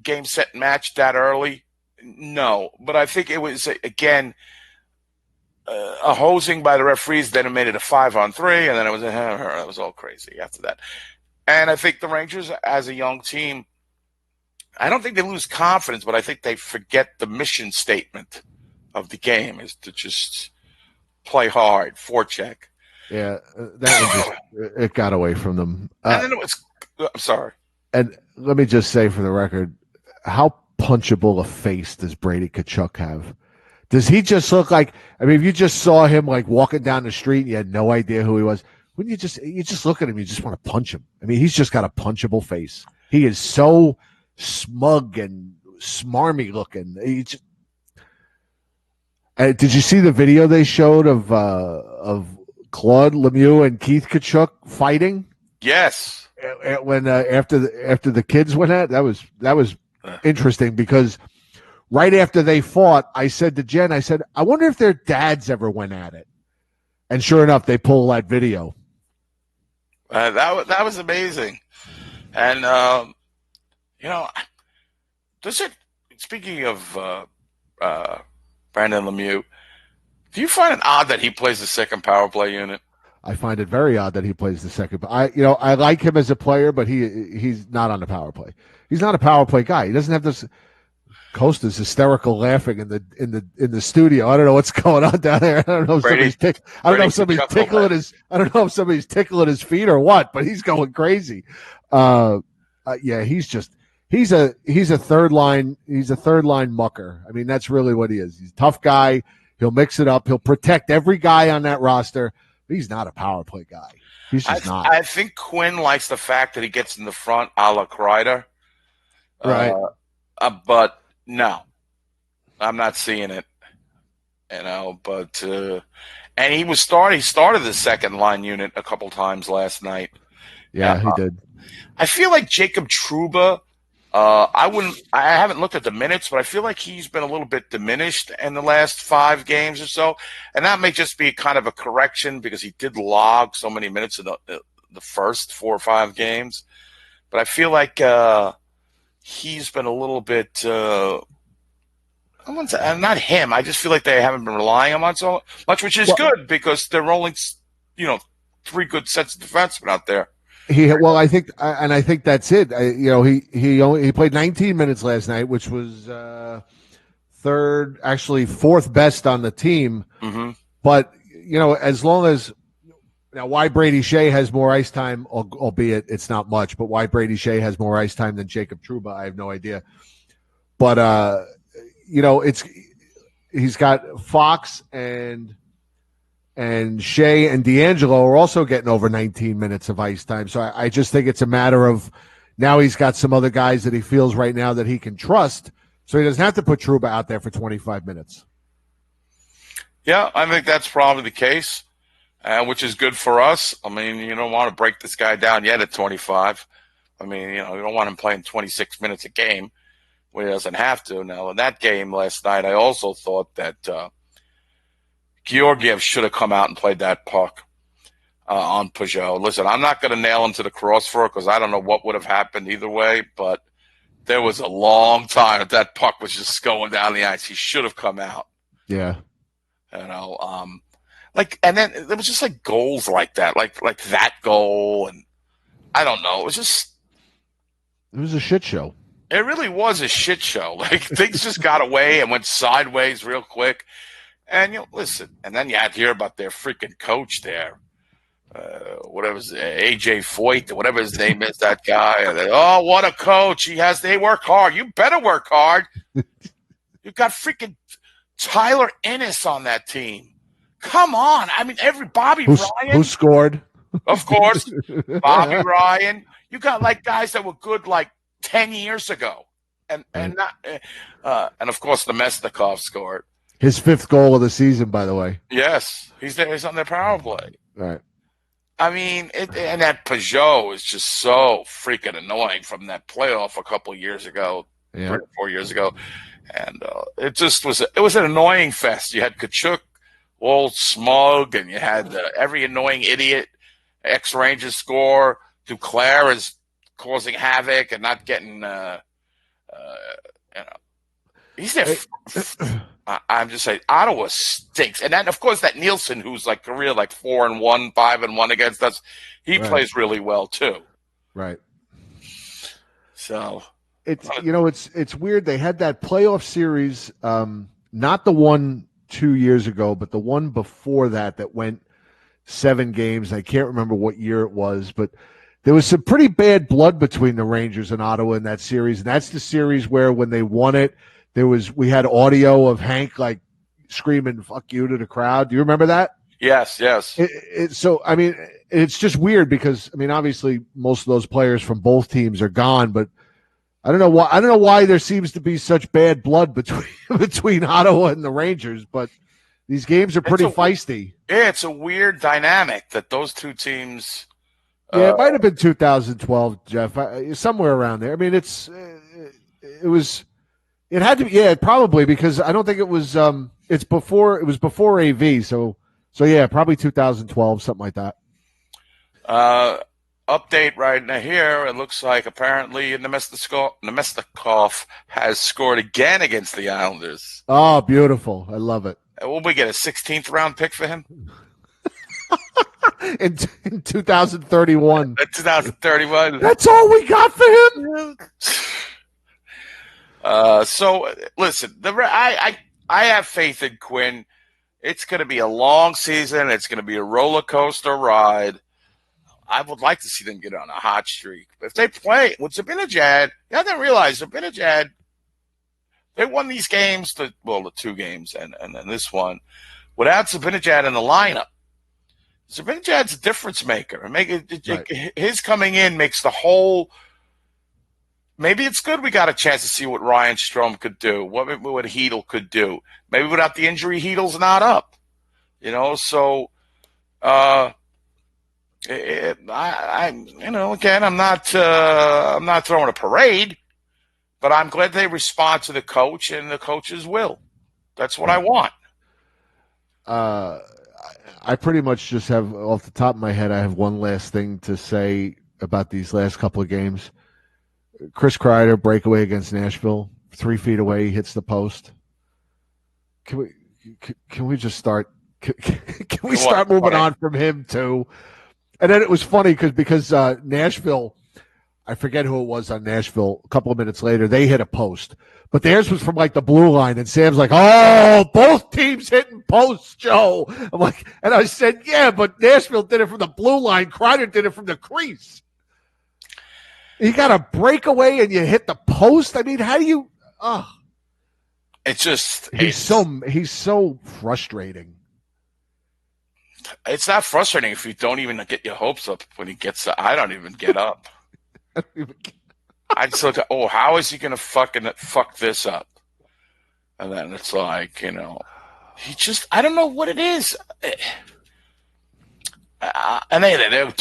game, set, match that early? No. But I think it was, again, a hosing by the referees. Then it made it a 5-on-3, and then it was all crazy after that. And I think the Rangers, as a young team, I don't think they lose confidence, but I think they forget the mission statement of the game is to just play hard, forecheck. Yeah, that one it got away from them. And then it was. I'm sorry. And let me just say for the record, how punchable a face does Brady Tkachuk have? Does he just look like? I mean, if you just saw him like walking down the street and you had no idea who he was, wouldn't you just look at him? You just want to punch him. I mean, he's just got a punchable face. He is so smug and smarmy looking. Did you see the video they showed of Claude Lemieux and Keith Tkachuk fighting? Yes. When after the kids went at, that was interesting because right after they fought, I said to Jen, I wonder if their dads ever went at it. And sure enough, they pull that video. That was amazing. And does it? Speaking of Brandon Lemieux, do you find it odd that he plays the second power play unit? I find it very odd that he plays the second. I like him as a player, but he's not on the power play. He's not a power play guy. He doesn't have this. Costa's hysterical laughing in the studio. I don't know what's going on down there. I don't know if somebody's tickling his. I don't know if somebody's tickling his feet or what, but he's going crazy. Yeah, he's a third line. He's a third line mucker. I mean, that's really what he is. He's a tough guy. He'll mix it up. He'll protect every guy on that roster. But he's not a power play guy. He's just not. I think Quinn likes the fact that he gets in the front, a la Kreider. Right. But no, I'm not seeing it. But and he started the second line unit a couple times last night. Yeah, he did. I feel like Jacob Trouba. I haven't looked at the minutes, but I feel like he's been a little bit diminished in the last 5 games or so, and that may just be kind of a correction because he did log so many minutes in the first 4 or 5 games. But I feel like he's been a little bit. I wouldn't say, not him. I just feel like they haven't been relying on him so much, which is good because they're only 3 good sets of defensemen out there. I think that's it. He played 19 minutes last night, which was fourth best on the team. Mm-hmm. But as long as why Brady Shea has more ice time, albeit it's not much, but why Brady Shea has more ice time than Jacob Trouba, I have no idea. But he's got Fox and Shea and D'Angelo are also getting over 19 minutes of ice time. So I just think it's a matter of now he's got some other guys that he feels right now that he can trust, so he doesn't have to put Trouba out there for 25 minutes. Yeah, I think that's probably the case, which is good for us. I mean, you don't want to break this guy down yet at 25. I mean, you don't want him playing 26 minutes a game where he doesn't have to. Now, in that game last night, I also thought that Georgiev should have come out and played that puck on Peugeot. Listen, I'm not going to nail him to the cross for it because I don't know what would have happened either way, but there was a long time that puck was just going down the ice. He should have come out. Yeah. And then there was just like goals like that, like that goal, and I don't know. It was a shit show. It really was a shit show. Like things just got away and went sideways real quick. And listen, and then you had to hear about their freaking coach there, whatever AJ Foyt, whatever his name is, that guy. Oh, what a coach he has! They work hard. You better work hard. You've got freaking Tyler Ennis on that team. Come on, I mean, Bobby Ryan, who scored, of course, Bobby Ryan. You got like guys that were good like 10 years ago, and of course the Mesnikov scored. His 5th goal of the season, by the way. Yes, he's on their power play. Right. I mean, and that Peugeot is just so freaking annoying from that playoff a couple of years ago, 3 or 4 years ago, and it just was. It was an annoying fest. You had Tkachuk all smug, and you had every annoying idiot ex-Rangers score. Duclair is causing havoc and not getting. He's there. I'm just saying, Ottawa stinks. And then, of course, that Nielsen, who's like career like 4-1, 5-1 against us, he plays really well too. Right. So, it's weird. They had that playoff series, not the one 2 years ago, but the one before that went 7 games. I can't remember what year it was, but there was some pretty bad blood between the Rangers and Ottawa in that series. And that's the series where when they won it, we had audio of Hank like screaming "fuck you" to the crowd. Do you remember that? Yes. So I mean, it's just weird because I mean, obviously most of those players from both teams are gone, but I don't know why there seems to be such bad blood between Ottawa and the Rangers, but these games are pretty feisty. Yeah, it's a weird dynamic that those two teams. Yeah, it might have been 2012, Jeff, somewhere around there. I mean, it had to be, yeah, probably because I don't think it was. It was before AV, so yeah, probably 2012, something like that. Update right now here. It looks like apparently Nemestikov has scored again against the Islanders. Oh, beautiful! I love it. Will we get a 16th round pick for him? in 2031. 2031. That's all we got for him. So listen, I have faith in Quinn. It's going to be a long season. It's going to be a roller coaster ride. I would like to see them get on a hot streak. If they play with Zibanejad, you have to realize Zibanejad, they won these games, the 2 games and then this one, without Zibanejad in the lineup. Zibanejad's a difference maker. His coming in makes the whole. Maybe it's good we got a chance to see what Ryan Strome could do, what Chytil could do. Maybe without the injury, Chytil's not up. So again, I'm not throwing a parade, but I'm glad they respond to the coach and the coach's will. That's what I want. I pretty much just have, off the top of my head, I have one last thing to say about these last couple of games. Chris Kreider, breakaway against Nashville, 3 feet away, hits the post. Can we just start? Can we start moving on from him too? And then it was funny because Nashville, I forget who it was on Nashville. A couple of minutes later, they hit a post, but theirs was from like the blue line, and Sam's like, "Oh, both teams hitting posts, Joe." I'm like, and I said, "Yeah, but Nashville did it from the blue line. Kreider did it from the crease." You got a breakaway and you hit the post. I mean, how do you? It's just he's so frustrating. It's not frustrating if you don't even get your hopes up when he gets up. I don't even get up. I just look at, how is he going to fuck this up? And then it's like, he just, I don't know what it is. And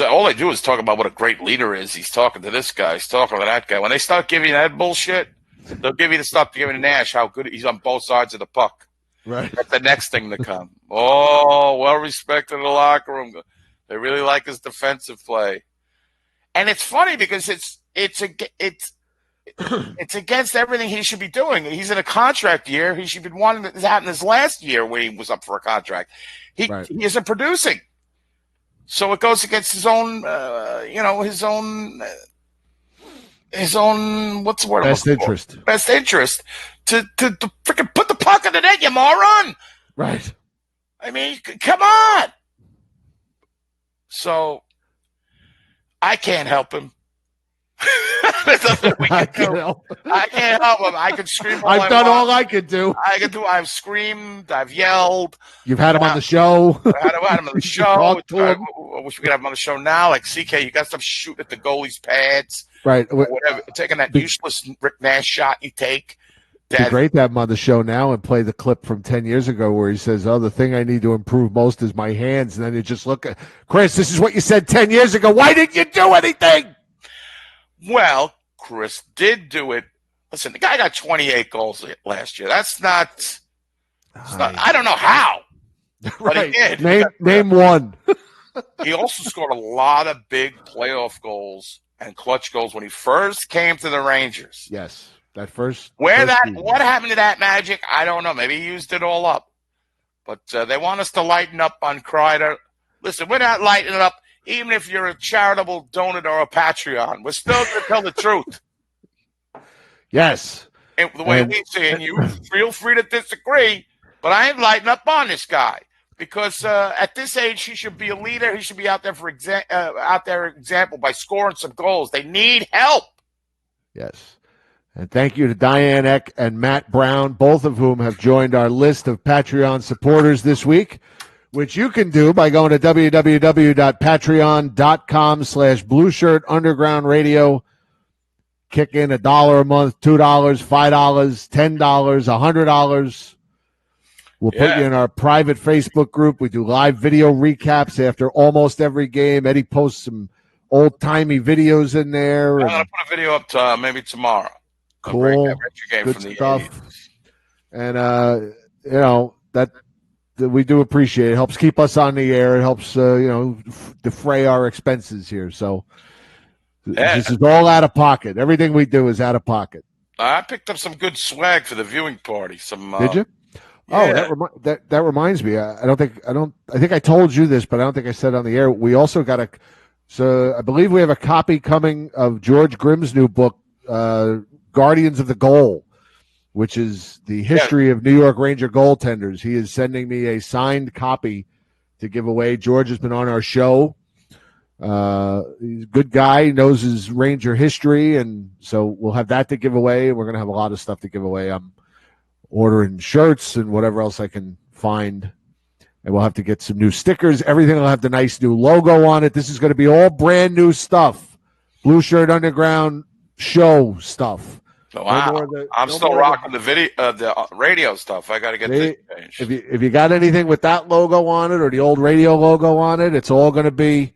all they do is talk about what a great leader is. He's talking to this guy. He's talking to that guy. When they start giving you that bullshit, they'll give you the stuff giving Nash how good he's on both sides of the puck. Right. That's the next thing to come. Well respected in the locker room. They really like his defensive play. And it's funny because it's against everything he should be doing. He's in a contract year. He should be wanting this happened this last year when he was up for a contract. He isn't producing. So it goes against his own, his own, what's the word? Best interest. Best interest to freaking put the puck in the net, you moron. Right. I mean, come on. So I can't help him. There's nothing we can do. I can't help him. I could scream. I've done all I could do. I've screamed. I've yelled. You've had him on the show. I've had him on the show. I wish we could have him on the show now. Like, CK, you got to stop shooting at the goalie's pads. Right. Or whatever. Taking that useless Rick Nash shot you take. It'd be great to have him on the show now and play the clip from 10 years ago where he says, the thing I need to improve most is my hands. And then you just look at, Chris, this is what you said 10 years ago. Why didn't you do anything? Well, Chris did do it. Listen, the guy got 28 goals last year. That's not I don't know how, but he did. Name one. He also scored a lot of big playoff goals and clutch goals when he first came to the Rangers. Yes. That first what season. happened to that magic? I don't know. Maybe he used it all up. But they want us to lighten up on Kreider. Listen, we're not lightening up, even if you're a charitable donor or a Patreon. We're still going to tell the truth. Yes. And the way we see it, and you feel free to disagree, but I ain't lighting up on this guy because at this age he should be a leader. He should be out there for example by scoring some goals. They need help. Yes. And thank you to Diane Eck and Matt Brown, both of whom have joined our list of Patreon supporters this week, which you can do by going to www.patreon.com/Blueshirt Underground Radio. Kick in $1 a month, $2, $5, $10, $100. We'll put you in our private Facebook group. We do live video recaps after almost every game. Eddie posts some old-timey videos in there. I'm going to put a video up maybe tomorrow. Cool. Good stuff. 80s. And, that we do appreciate it. It helps keep us on the air. It helps, defray our expenses here. So this is all out of pocket. Everything we do is out of pocket. I picked up some good swag for the viewing party. Did you? Yeah. Oh, that reminds me. I think I told you this, but I don't think I said it on the air. We also got so I believe we have a copy coming of George Grimm's new book, Guardians of the Goal, which is the history of New York Ranger goaltenders. He is sending me a signed copy to give away. George has been on our show. He's a good guy, knows his Ranger history, and so we'll have that to give away. We're going to have a lot of stuff to give away. I'm ordering shirts and whatever else I can find, and we'll have to get some new stickers. Everything will have the nice new logo on it. This is going to be all brand new stuff. Blue Shirt Underground show stuff. Wow. I'm still rocking the video, the radio stuff. I got to get this changed. If you got anything with that logo on it or the old radio logo on it, it's all going to be,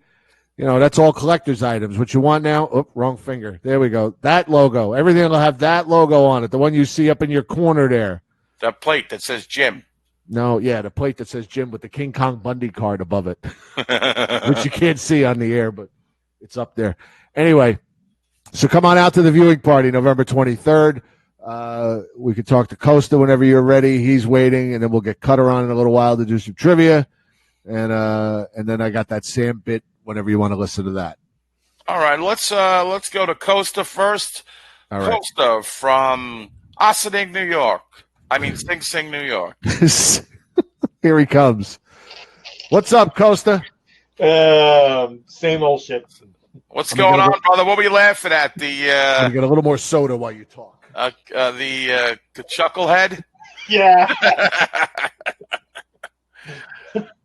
that's all collector's items. What you want now? Oh, wrong finger. There we go. That logo. Everything will have that logo on it. The one you see up in your corner there. The plate that says Jim. No, yeah, the plate that says Jim with the King Kong Bundy card above it, which you can't see on the air, but it's up there. Anyway. So come on out to the viewing party November 23rd. We can talk to Costa whenever you're ready. He's waiting, and then we'll get Cutter on in a little while to do some trivia. And then I got that Sam bit whenever you want to listen to that. All right, let's go to Costa first. All right. Costa from Ossining, New York. I mean Sing Sing, New York. Here he comes. What's up, Costa? Same old shit. What's going on, brother? What were you laughing at? I'm get a little more soda while you talk. The chucklehead? Yeah.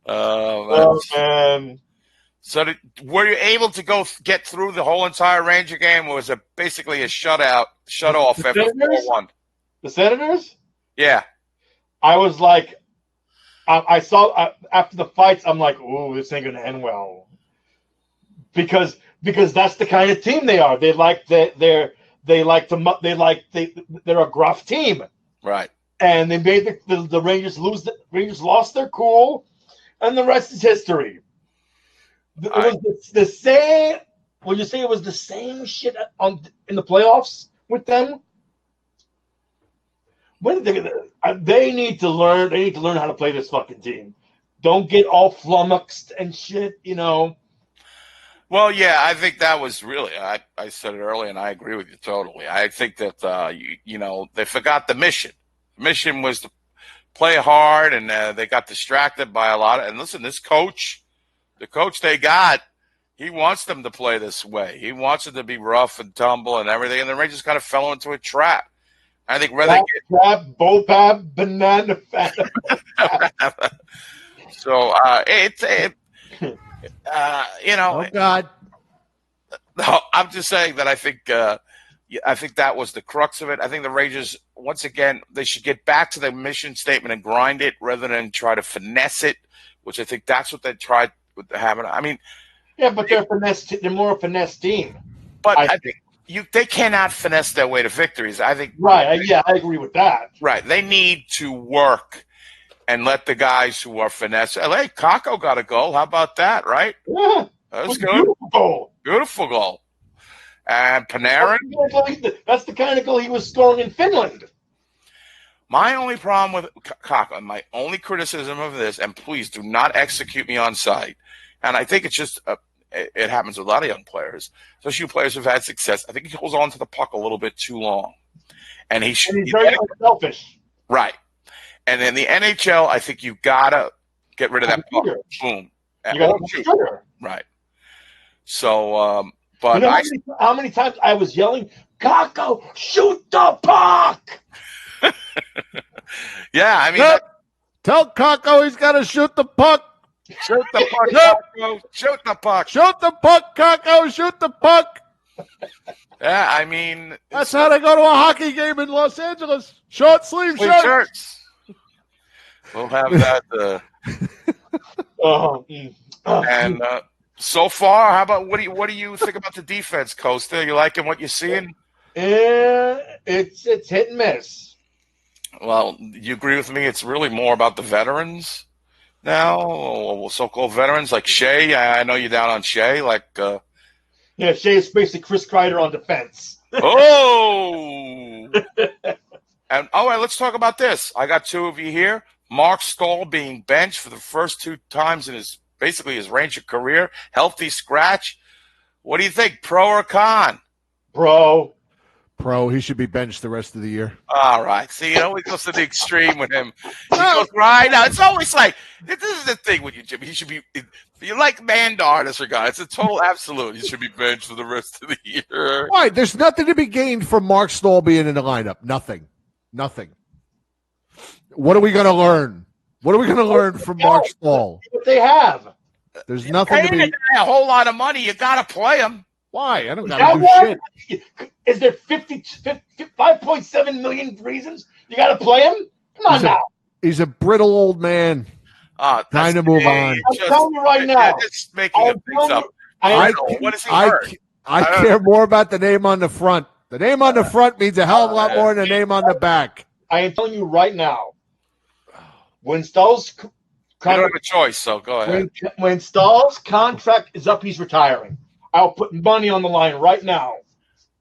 Man. So were you able to get through the whole entire Ranger game, or was it basically a shut off after 4-1? The Senators? Yeah. I was like, I saw after the fights, I'm like, ooh, this ain't going to end well. Because that's the kind of team they are. They're a gruff team, right? And they made the Rangers lose. The Rangers lost their cool, and the rest is history. It was the same. Would you say it was the same shit in the playoffs with them? When they need to learn. They need to learn how to play this fucking team. Don't get all flummoxed and shit. Well, yeah, I think that was really, I said it earlier, and I agree with you totally. I think that, they forgot the mission. The mission was to play hard, and they got distracted by a lot. And listen, the coach they got, he wants them to play this way. He wants it to be rough and tumble and everything, and the Rangers kind of fell into a trap. I think rather trap, bullpap, banana fat. So, oh God! No, I'm just saying that I think that was the crux of it. I think the Rangers, once again, they should get back to the mission statement and grind it rather than try to finesse it, which I think that's what they tried with the having. I mean, yeah, but they're more a finesse team. But I think they cannot finesse their way to victories. I think right. I agree with that. Right, they need to work. And let the guys who are finesse. Hey, Kakko got a goal. How about that, right? Yeah. That was good. Beautiful goal. Beautiful goal. And Panarin. That's the kind of goal he was scoring in Finland. My only problem with Kakko, my only criticism of this, and please do not execute me on site, and I think it's just it happens with a lot of young players, especially players who've had success. I think he holds on to the puck a little bit too long. And he's very unselfish. Right. And in the NHL, I think you got to get rid of that puck. Boom. You got to shoot. Right. So, but how many times I was yelling, Kako, shoot the puck! Yeah, I mean, tell Kako he's got to shoot the puck. Shoot the puck, Kako. Shoot the puck. Shoot the puck, Kako. Shoot the puck. Yeah, I mean, that's how they go to a hockey game in Los Angeles. Short sleeve shirts. We'll have that. And so far, how about what do you think about the defense, Costa? You liking what you're seeing? It's hit and miss. Well, you agree with me? It's really more about the veterans now, so-called veterans like Shea. I know you're down on Shea. Yeah, Shea is basically Chris Kreider on defense. Oh! And all right, let's talk about this. I got two of you here. Marc Staal being benched for the first 2 times in his Ranger career. Healthy scratch. What do you think, pro or con? Pro. He should be benched the rest of the year. All right. See, it always goes to the extreme with him. He goes right now. It's always like, this is the thing with you, Jimmy. He should be, you like Mandar, this guy. It's a total absolute. He should be benched for the rest of the year. Why? There's nothing to be gained from Marc Staal being in the lineup. Nothing. What are we going to learn? What are we going to learn from Marc Staal? What they have. There's nothing to be. A whole lot of money. You got to play him. Why? I don't got to do shit. Is there 5.7 million reasons you got to play him? Come on now. He's a brittle old man. Time to move on. I'm telling you right now. Just making things up. What is he hurt? I care more about the name on the front. The name on the front means a hell of a lot more than the name on the back. I am telling you right now. When Stahl's you don't have a choice, so go ahead. When Stahl's contract is up, he's retiring. I'll put money on the line right now.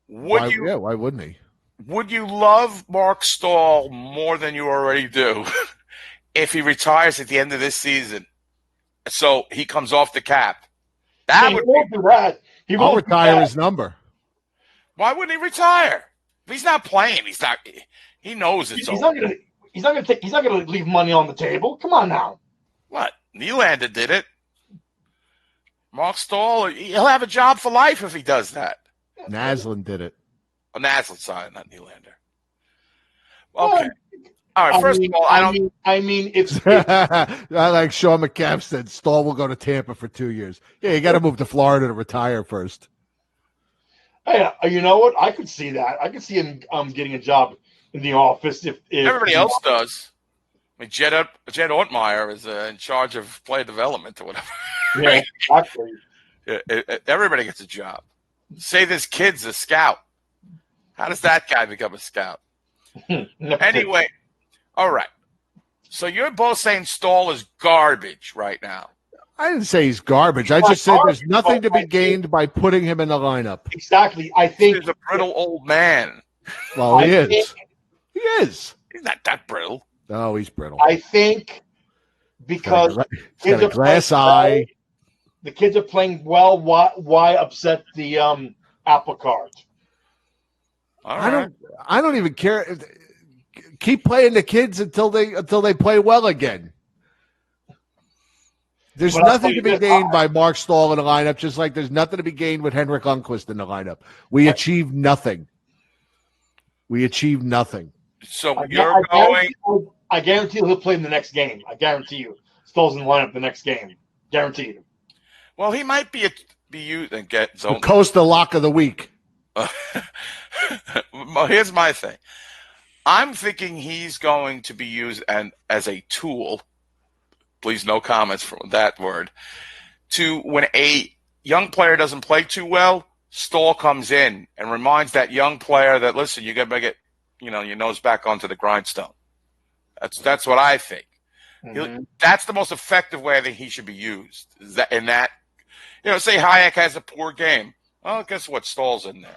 Why wouldn't he? Would you love Marc Staal more than you already do if he retires at the end of this season? So he comes off the cap. He won't do that. I'll retire his number. Why wouldn't he retire? If he's not playing, he's not. He knows it's over. He's not going to leave money on the table. Come on now. What? Nylander did it. Marc Staal, he'll have a job for life if he does that. Naslund did it. Oh, Naslund, sorry, not Nylander. Okay. All right. First of all, I mean, it's I like Sean McCaff said, Staal will go to Tampa for 2 years. Yeah, you got to move to Florida to retire first. Hey, you know what? I could see that. I could see him getting a job in the office if everybody else does. I mean, Jed Ortmeyer is in charge of player development or whatever. Yeah, exactly. Everybody gets a job. Say this kid's a scout. How does that guy become a scout? Anyway, all right. So you're both saying Staal is garbage right now. I didn't say he's garbage. I just said there's nothing to be gained by putting him in the lineup. Exactly. I think he's a brittle old man. Well, he is. He is. He's not that brittle. No, he's brittle. I think because he's got a glass eye. The kids are playing well. Why upset the apple cart? I don't even care. Keep playing the kids until they play well again. There's nothing to be gained by Marc Staal in the lineup, just like there's nothing to be gained with Henrik Lundqvist in the lineup. We achieved nothing. So you're going. I guarantee he'll play in the next game. I guarantee you. Staal's in the lineup the next game. Guaranteed. Well, he might be used and get the Costa lock of the week. Well, here's my thing. I'm thinking he's going to be used as a tool. Please, no comments from that word. To when a young player doesn't play too well, Staal comes in and reminds that young player that, listen, you got to get your nose back onto the grindstone. That's what I think. Mm-hmm. That's the most effective way that he should be used. Is that say Hayek has a poor game. Well, guess what? Staal's in there.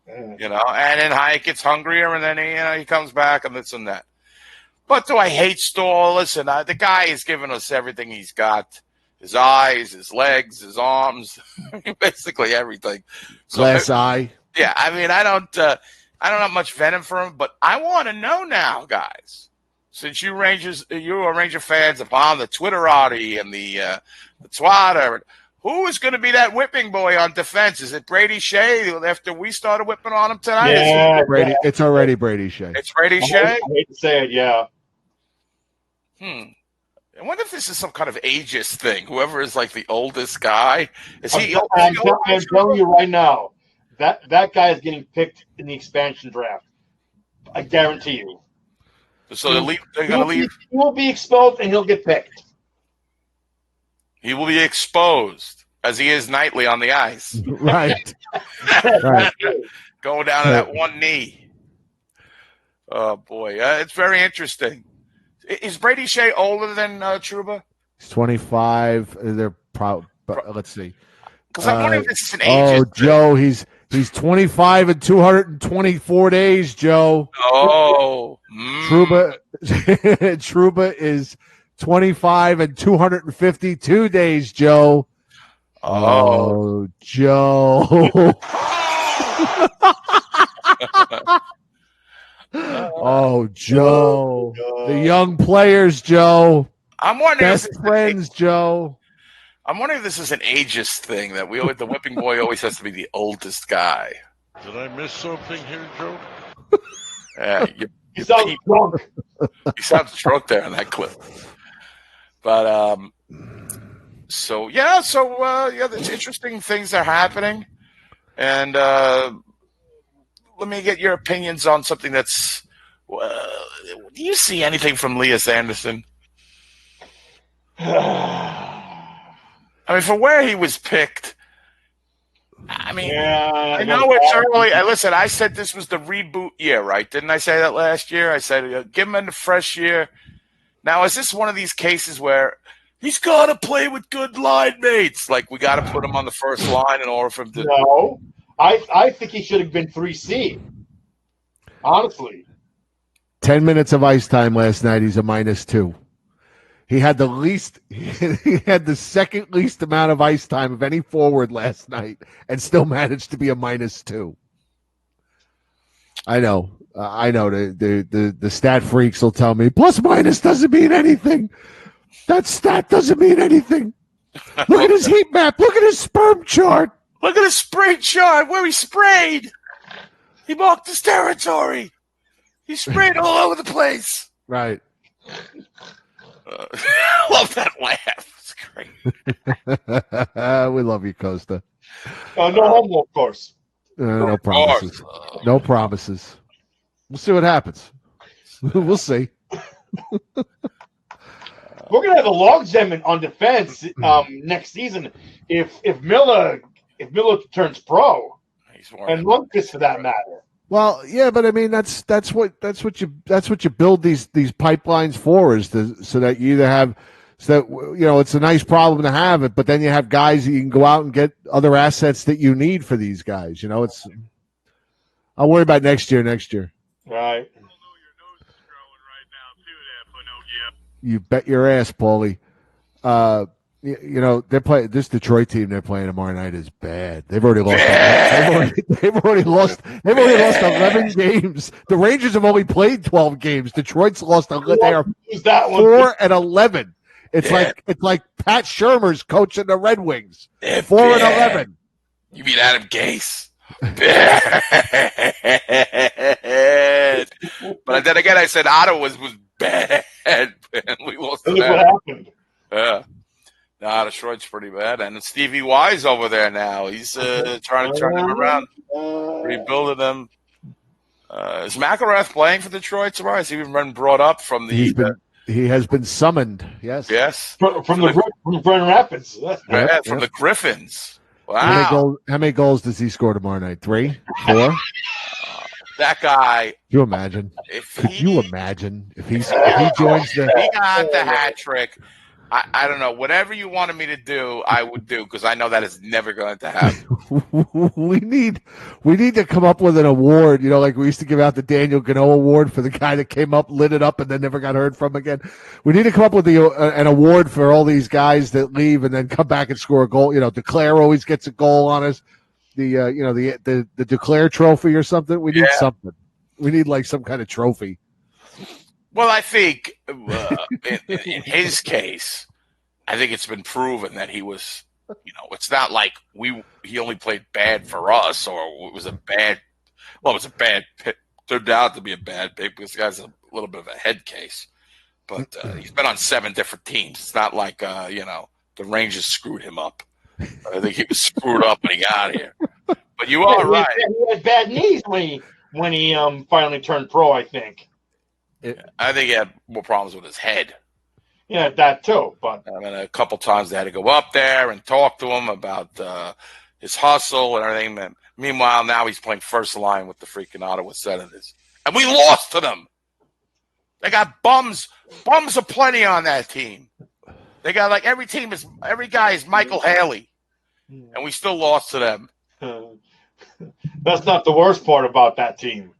And then Hayek gets hungrier, and then he comes back and this and that. But do I hate Staal? Listen, the guy has given us everything he's got. his eyes, his legs, his arms, basically everything. So, Glass eye. Yeah, I mean, I don't have much venom for him, but I want to know now, guys. Since you are Ranger fans upon the Twitterati and the Twitter, who is going to be that whipping boy on defense? Is it Brady Shea after we started whipping on him tonight? Yeah, Brady. It's already Brady Shea. It's Brady Shea? I hate to say it, yeah. I wonder if this is some kind of ageist thing. Whoever is like the oldest guy. Is he? I'm telling you right now, that guy is getting picked in the expansion draft. I guarantee you. So they're going to leave? He will be exposed and he'll get picked. He will be exposed as he is nightly on the ice. Right. Right. Going down to that one knee. Oh, boy. It's very interesting. Is Brady Shea older than Trouba? He's 25. They're let's see. Because I'm wondering if this is an Oh, ageist Joe, he's 25 and 224 days, Joe. Oh. Trouba is 25 and 252 days, Joe. Oh, Joe. Oh, Joe. The young players, Joe. I'm wondering Best friends, Joe. I'm wondering if this is an ageist thing that the whipping boy always has to be the oldest guy. Did I miss something here, Joe? Yeah, He sounds drunk. He sounds drunk there in that clip. But there's interesting things are happening, and let me get your opinions on something that's. Do you see anything from Elias Anderson? I mean, for where he was picked, I mean, I know it's early. Listen, I said this was the reboot year, right? Didn't I say that last year? I said, give him a fresh year. Now, is this one of these cases where he's got to play with good line mates? Like, we got to put him on the first line in order for him to. No. I think he should have been 3C. Honestly. 10 minutes of ice time last night. He's a -2. He had the second least amount of ice time of any forward last night and still managed to be a -2. I know. The stat freaks will tell me plus minus doesn't mean anything. That stat doesn't mean anything. Look at his heat map. Look at his sperm chart. Look at his spray chart where he sprayed. He marked his territory. He sprayed all over the place. Right. I love that laugh. It's great. We love you, Costa. No homo, of course. No promises. No promises. We'll see what happens. We'll see. We're gonna have a logjam on defense next season if Miller turns pro, and Lundqvist for that matter. Well, yeah, but I mean that's what you build these pipelines for is so that you either have it's a nice problem to have it, but then you have guys that you can go out and get other assets that you need for these guys. I'll worry about next year. Right. You bet your ass, Paulie. They're playing this Detroit team. They're playing tomorrow night is bad. They've already lost. They've already lost 11 games. The Rangers have only played 12 games. Detroit's lost. They are 4-11. It's like Pat Shermer's coaching the Red Wings. 4-11. You mean Adam Gase? But then again, I said Ottawa was bad, and we lost to them. What happened? Yeah. No, Detroit's pretty bad. And Stevie Y's over there now. He's trying to turn them around, rebuilding them. Is McElrath playing for Detroit tomorrow? Has he been brought up from the... He has been summoned, yes. Yes. From Grand Rapids. Yeah, from the Griffins. Wow. How many goals does he score tomorrow night? 3? 4? That guy. Could you imagine? Could you imagine if he joins the? He got the hat trick. I don't know. Whatever you wanted me to do, I would do because I know that is never going to happen. we need to come up with an award, like we used to give out the Daniel Gano Award for the guy that came up, lit it up, and then never got heard from again. We need to come up with an award for all these guys that leave and then come back and score a goal. Declare always gets a goal on us. The Declare trophy or something. We need something. We need like some kind of trophy. Well, I think in his case, I think it's been proven that he was, it's not like he only played bad for us or it was a bad pick. Turned out to be a bad pick because the guy's a little bit of a head case. But he's been on 7 different teams. It's not like, the Rangers screwed him up. I think he was screwed up when he got here. But you are right. He had bad knees when he finally turned pro, I think. I think he had more problems with his head. Yeah, that too. But I mean, a couple times they had to go up there and talk to him about his hustle and everything. And meanwhile, now he's playing first line with the freaking Ottawa Senators. And we lost to them. They got bums aplenty on that team. They got like every guy is Michael Haley. And we still lost to them. That's not the worst part about that team.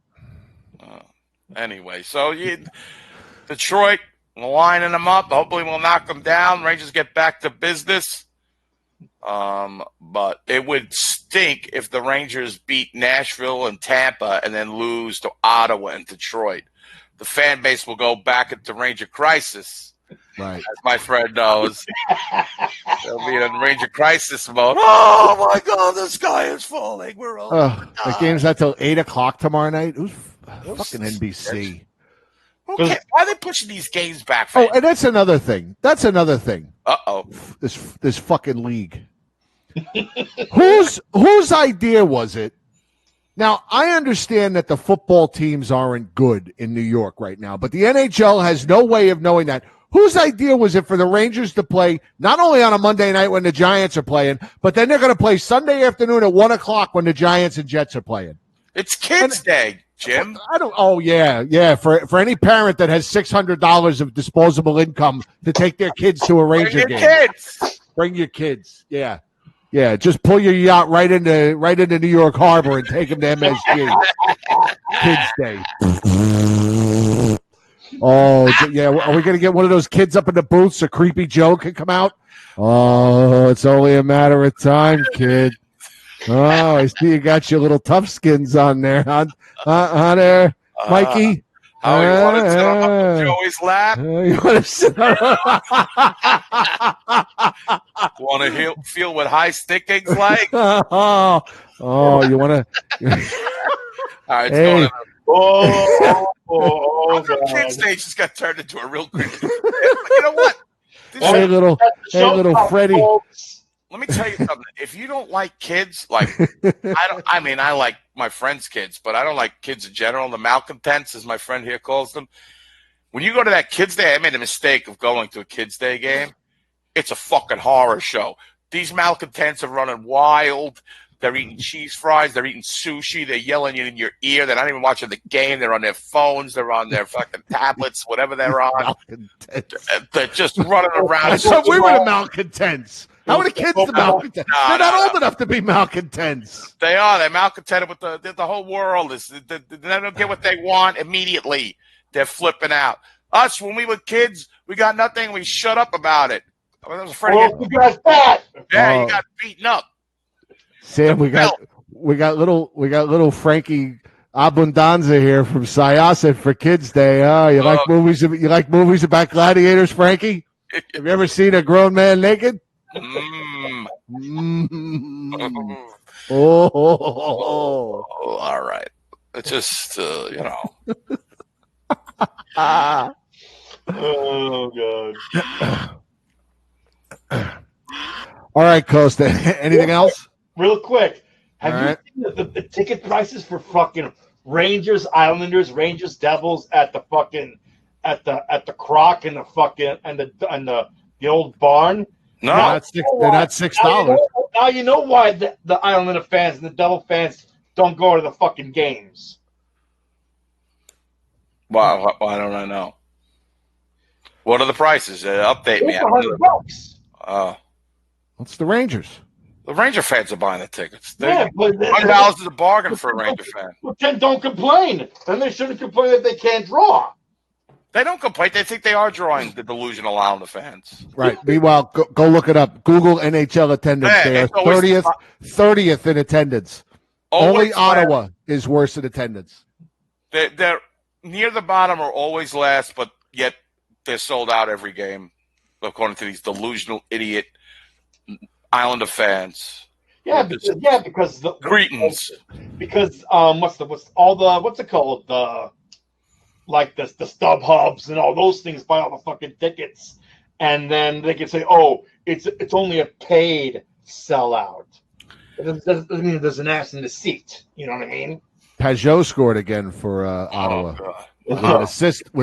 Anyway, so Detroit lining them up. Hopefully we'll knock them down. Rangers get back to business. But it would stink if the Rangers beat Nashville and Tampa and then lose to Ottawa and Detroit. The fan base will go back into Ranger crisis. Right. As my friend knows. They'll be in Ranger crisis mode. Oh, my God, the sky is falling. We're all the game's not till 8:00 tomorrow night. Who's fucking NBC? Okay, why are they pushing these games back? Oh, and that's another thing. Uh-oh. This fucking league. Whose idea was it? Now, I understand that the football teams aren't good in New York right now, but the NHL has no way of knowing that. Whose idea was it for the Rangers to play not only on a Monday night when the Giants are playing, but then they're going to play Sunday afternoon at 1:00 when the Giants and Jets are playing? It's Kids Day, Jim. Oh yeah. For any parent that has $600 of disposable income to take their kids to a Ranger game. Bring your kids. Yeah. Yeah, just pull your yacht right into New York Harbor and take them to MSG. Kids Day. Oh, yeah. Are we going to get one of those kids up in the booth so Creepy Joe can come out? Oh, it's only a matter of time, kid. Oh, I see you got your little tough skins on there, huh? There, Mikey? Oh, you want to sit on Joey's lap? You want to sit on Want to feel what high sticking's like? Oh, you want to? All right, hey. Kids Day just got turned into a real Christmas. You know what? Hey, little Freddie. Let me tell you something. If you don't like kids, like I like my friends' kids, but I don't like kids in general. The malcontents, as my friend here calls them. When you go to that Kids Day, I made a mistake of going to a Kids Day game. It's a fucking horror show. These malcontents are running wild. They're eating cheese fries. They're eating sushi. They're yelling in your ear. They're not even watching the game. They're on their phones. They're on their fucking tablets, whatever they're on. They're just running around. I thought we were the malcontents. How are the kids the malcontents? They're not old enough to be malcontents. They are. They're malcontented with the whole world. They don't get what they want immediately. They're flipping out. Us, when we were kids, we got nothing. We shut up about it. I was afraid you got fat. Yeah, you got beaten up. Sam, we got little Frankie Abundanza here from Syosset for Kids Day. You like movies? You like movies about gladiators, Frankie? Have you ever seen a grown man naked? Oh, all right. It's just Oh God. All right, Costa. Anything else? Real quick, have you seen the ticket prices for fucking Rangers, Islanders, Rangers, Devils at the fucking at the Croc and the fucking and the old barn? No, they're not $6. Now you know why the Islander fans and the Devil fans don't go to the fucking games. Why don't I know? What are the prices? Update me. $100. It's the Rangers. The Ranger fans are buying the tickets. Yeah, but $100 is a bargain for a Ranger fan. But then don't complain. Then they shouldn't complain that they can't draw. They don't complain. They think they are drawing the delusional Islander fans. Right. Meanwhile, go look it up. Google NHL attendance. Man, They are it's 30th in attendance. Only Ottawa is worse in attendance. They're near the bottom or always last, but yet they're sold out every game, according to these delusional idiot Islander fans. Yeah, because the Cretins. Because what's it called? The Stub Hubs and all those things buy all the fucking tickets, and then they can say, "Oh, it's only a paid sellout." It doesn't mean it doesn't ask in the seat. You know what I mean? Pajot scored again for Ottawa with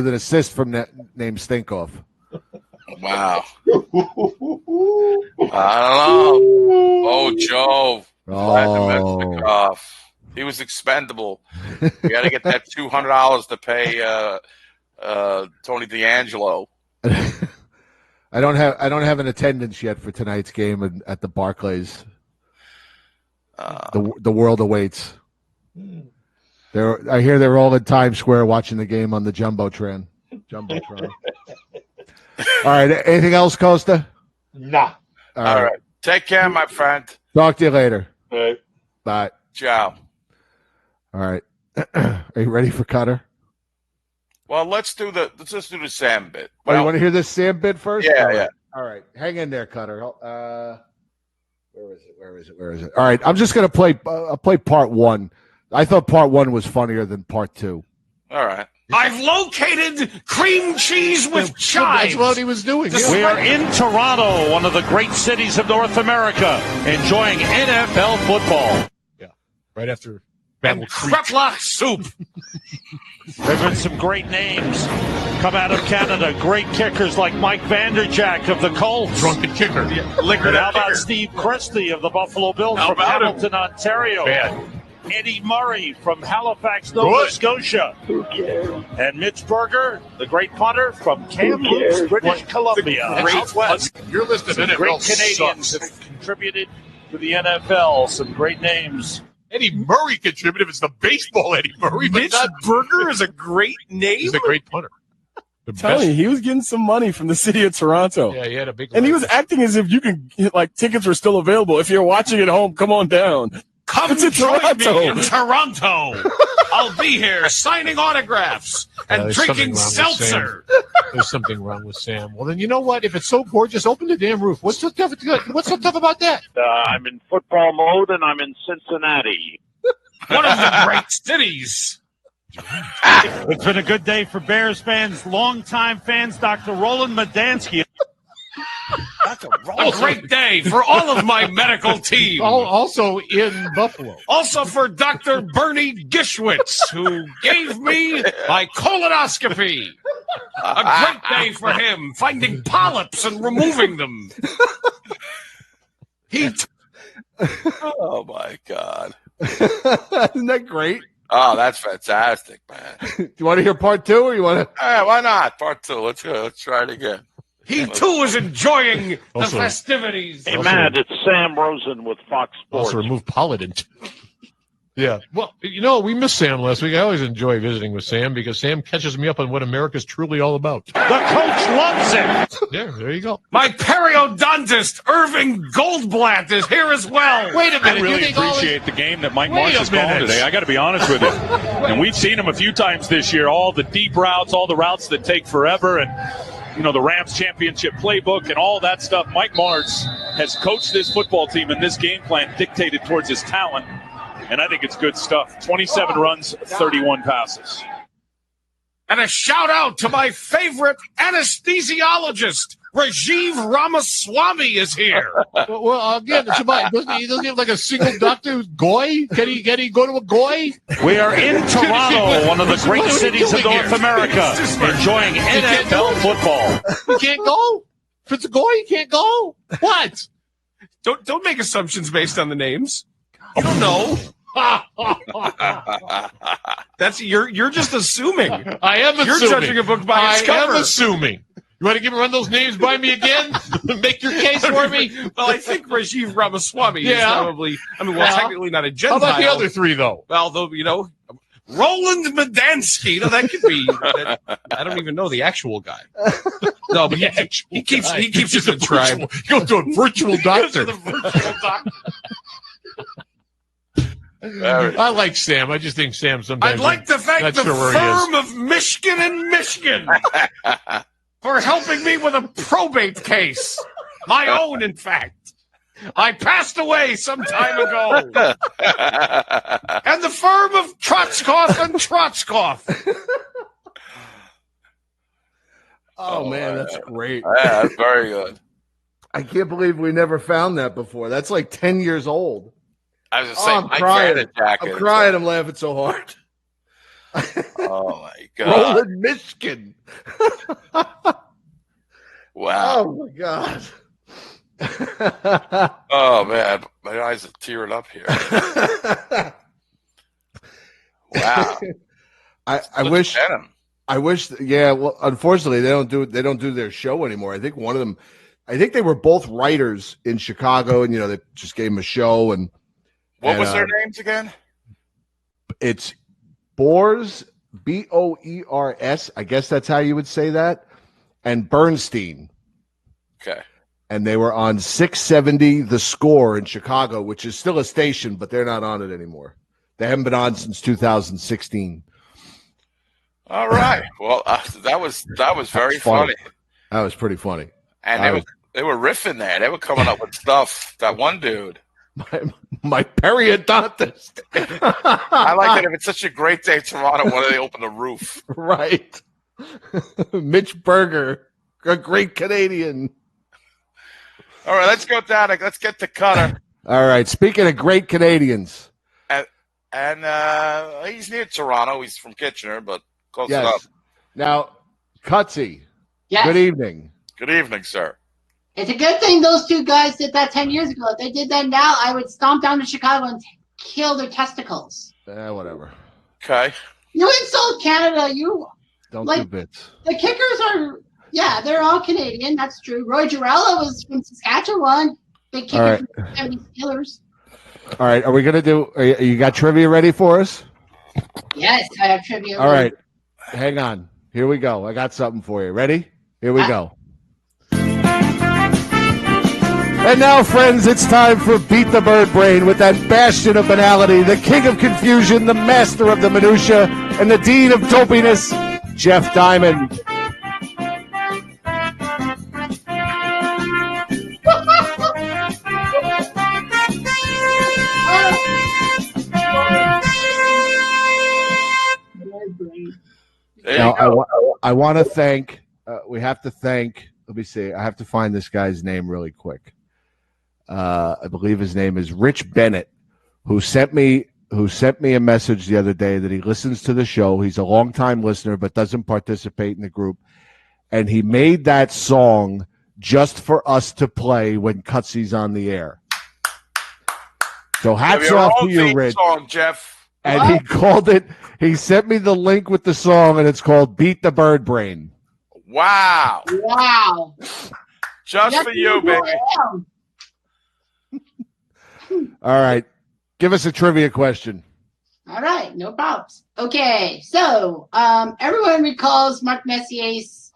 an assist from named Stinkoff. Wow. I don't know. Oh, Joe. Oh. He was expendable. You got to get that $200 to pay Tony D'Angelo. I don't have an attendance yet for tonight's game at the Barclays. The world awaits. I hear they're all in Times Square watching the game on the Jumbotron. All right. Anything else, Costa? Nah. All right. Take care, my friend. Talk to you later. All right. Bye. Ciao. All right. Are you ready for Cutter? Well, let's just do the Sam bit. You want to hear this Sam bit first? Yeah, All right. yeah. All right. Hang in there, Cutter. Where is it? All right. I'm just going to play part one. I thought part one was funnier than part two. All right. I've located cream cheese with chives. That's what he was doing. We are in Toronto, one of the great cities of North America, enjoying NFL football. Yeah, right after And Kreplach soup. There's been some great names come out of Canada. Great kickers like Mike Vanderjack of the Colts. Drunken kicker. Liquor. How about Steve Christie of the Buffalo Bills from Hamilton, Ontario? Bad. Eddie Murray from Halifax, Nova Scotia. Who cares? And Mitch Berger, the great punter from Kamloops, British Columbia. Southwest. Your list of Some NFL great Canadians sucks. have contributed to the NFL. Some great names. Eddie Murray contributed. It's the baseball Eddie Murray. Mitch Berger is a great name. He's a great punter. Tell you, he was getting some money from the city of Toronto. Yeah, he had a big. And he was acting as if tickets were still available. If you're watching at home, come on down. Come to join Toronto. me in Toronto. I'll be here signing autographs and there's drinking something wrong with seltzer. There's something wrong with Sam. Well, then you know what? If it's so gorgeous, open the damn roof. What's so tough? What's so tough about that? I'm in football mode, and I'm in Cincinnati. One of the great cities. It's been a good day for Bears fans, longtime fans, Dr. Roland Madansky. A great day for all of my medical team. Also in Buffalo. Also for Dr. Bernie Gishwitz, who gave me my colonoscopy. A great day for him, finding polyps and removing them. Oh, my God. Isn't that great? Oh, that's fantastic, man. Do you want to hear part two, or you want to? Why not? Part two. Let's go. Let's try it again. He, too, is enjoying Also- the festivities. Hey, Matt, it's Sam Rosen with Fox Sports. Also remove Pollitt. Yeah. Well, we missed Sam last week. I always enjoy visiting with Sam because Sam catches me up on what America's truly all about. The coach loves it. Yeah, there you go. My periodontist, Irving Goldblatt, is here as well. Wait a minute. I really appreciate the game that Mike Marsh is calling today. I got to be honest with you. And we've seen him a few times this year, all the deep routes, all the routes that take forever, and the Rams championship playbook and all that stuff. Mike Marsh has coached this football team, and this game plan dictated towards his talent. And I think it's good stuff. 27 runs, 31 passes. And a shout out to my favorite anesthesiologist, Rajiv Ramaswamy is here. Well, again, doesn't he have like a single doctor? Goy? Can he go to a Goy? We are in Toronto, one of the great cities of North America, enjoying NFL football. You can't go? If it's a Goy, you can't go? What? Don't make assumptions based on the names. You don't know. That's you're just assuming. I am assuming. You're judging a book by its cover. I am assuming. You want to run those names by me again? Make your case for me? Well, I think Rajiv Ramaswamy is probably, technically not a Gentile. How about the other three, though? Well, though, Roland Medansky. No, that could be. I don't even know the actual guy. No, but he keeps us in tribe. He goes to a virtual doctor. I like Sam. I just think Sam sometimes. I'd like to thank the firm of Michigan and Michigan for helping me with a probate case. My own, in fact. I passed away some time ago. And the firm of Trotskoff and Trotskoff. Oh, man, that's great. Yeah, that's very good. I can't believe we never found that before. That's like 10 years old. I was just saying, I'm crying. Jacket. I'm crying. I'm laughing so hard. Oh, my God. Roland Michigan. Wow. Oh, my God. Oh, man. My eyes are tearing up here. Wow. I wish. Yeah. Well, unfortunately, they don't do their show anymore. I think one of them. I think they were both writers in Chicago, and they just gave them a show. And what was their names again? It's Boers, Boers. I guess that's how you would say that. And Bernstein. Okay. And they were on 670 The Score in Chicago, which is still a station, but they're not on it anymore. They haven't been on since 2016. All right. Well, that was very funny. That was pretty funny. And they were riffing there. They were coming up with stuff. That one dude. My periodontist. I like that if it's such a greght day in Toronto, why do they open the roof? Right. Mitch Berger, a great Canadian. All right, let's go down. Let's get to Cutter. All right. Speaking of great Canadians. And he's near Toronto. He's from Kitchener, but close yes. enough. Now, Cutsy. Yes. Good evening. Good evening, sir. It's a good thing those two guys did that 10 years ago. If they did that now, I would stomp down to Chicago and kill their testicles. Whatever. Okay. You insult Canada. You don't do bits. The Kickers are, they're all Canadian. That's true. Roy Girella was from Saskatchewan. Big kicker from the 70 Steelers. All right. Are we going to do, you got trivia ready for us? Yes, I have trivia. All right. Hang on. Here we go. I got something for you. Ready? Here we go. And now, friends, it's time for Beat the Bird Brain with that bastion of banality, the king of confusion, the master of the minutia, and the dean of dopiness, Jeff Diamond. Now, I want to thank, we have to thank, let me see, I have to find this guy's name really quick. I believe his name is Rich Bennett, who sent me a message the other day that he listens to the show. He's a longtime listener, but doesn't participate in the group. And he made that song just for us to play when Cutsy's on the air. So hats off to you, Rich. Song, Jeff. And he sent me the link with the song, and it's called Beat the Bird Brain. Wow. Just for you, baby. All right. Give us a trivia question. All right. No problems. Okay. So everyone recalls Marc Messier's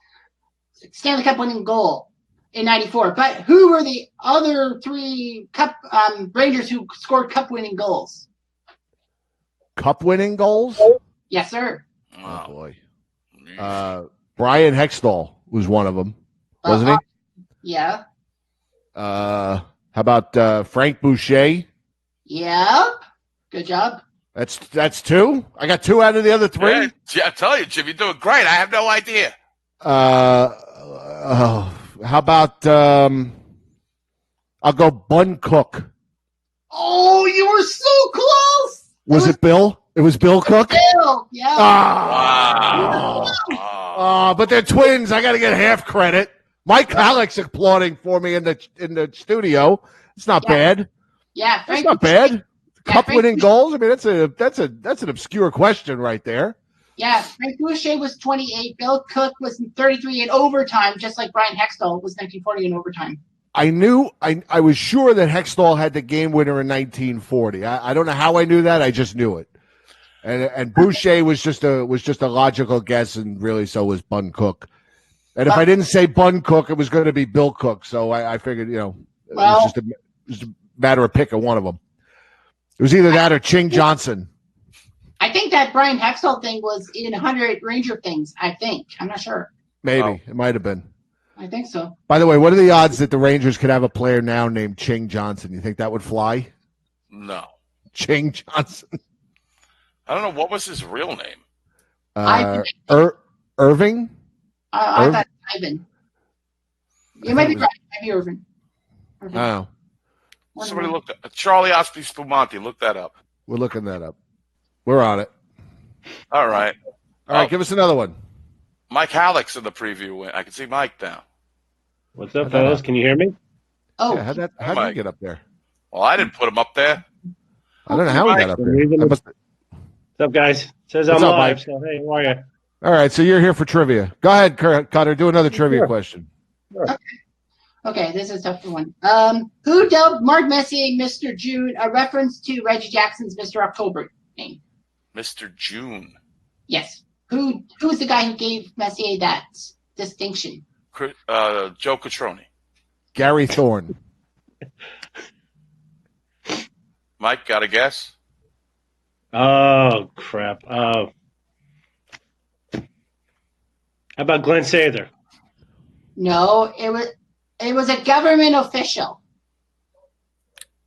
Stanley Cup winning goal in 94. But who were the other three Rangers who scored cup winning goals? Cup winning goals? Yes, sir. Oh, boy. Brian Hextall was one of them, wasn't he? Yeah. How about Frank Boucher? Yep. Good job. That's two? I got two out of the other three? Yeah, I tell you, Jim, you're doing great. I have no idea. How about I'll go Bun Cook. Oh, you were so close. Was it Bill? It was Bill Cook? Bill, yeah. Oh, but they're twins. I got to get half credit. Mike Halleck's applauding for me in the studio. It's not bad. Yeah, it's not bad. Cup winning goals. I mean, that's an obscure question right there. Yeah, Frank Boucher was 28. Bill Cook was 33 in overtime, just like Brian Hextall was 1940 in overtime. I was sure that Hextall had the game winner in 1940. I don't know how I knew that. I just knew it. And Boucher was just a logical guess, and really so was Bun Cook. And if I didn't say Bun Cook, it was going to be Bill Cook. So I figured, it was just a matter of picking one of them. It was either that or Ching Johnson. I think that Brian Hextall thing was in 100 Ranger things, I think. I'm not sure. Maybe. It might have been. I think so. By the way, what are the odds that the Rangers could have a player now named Ching Johnson? You think that would fly? No. Ching Johnson. I don't know. What was his real name? Irving? I thought Ivan. You might be right. Might be Irving. Oh. Somebody looked at Charlie Osby Spumante. Look that up. We're looking that up. We're on it. All right. All right, give us another one. Mike Halleck's in the preview. I can see Mike now. What's up, fellas? Can you hear me? Oh, yeah, how'd you get up there? Well, I didn't put him up there. I don't know how he got up there. What's up, guys? Says I'm live. Mike? So hey, how are you? All right, so you're here for trivia. Go ahead, Cutter. Do another trivia question. Sure. Okay, this is a tough one. Who dubbed Mark Messier Mr. June, a reference to Reggie Jackson's Mr. October name? Mr. June. Yes. Who's the guy who gave Messier that distinction? Joe Catroni. Gary Thorne. Mike, got a guess? Oh, crap. How about Glenn Sather? No, it was a government official.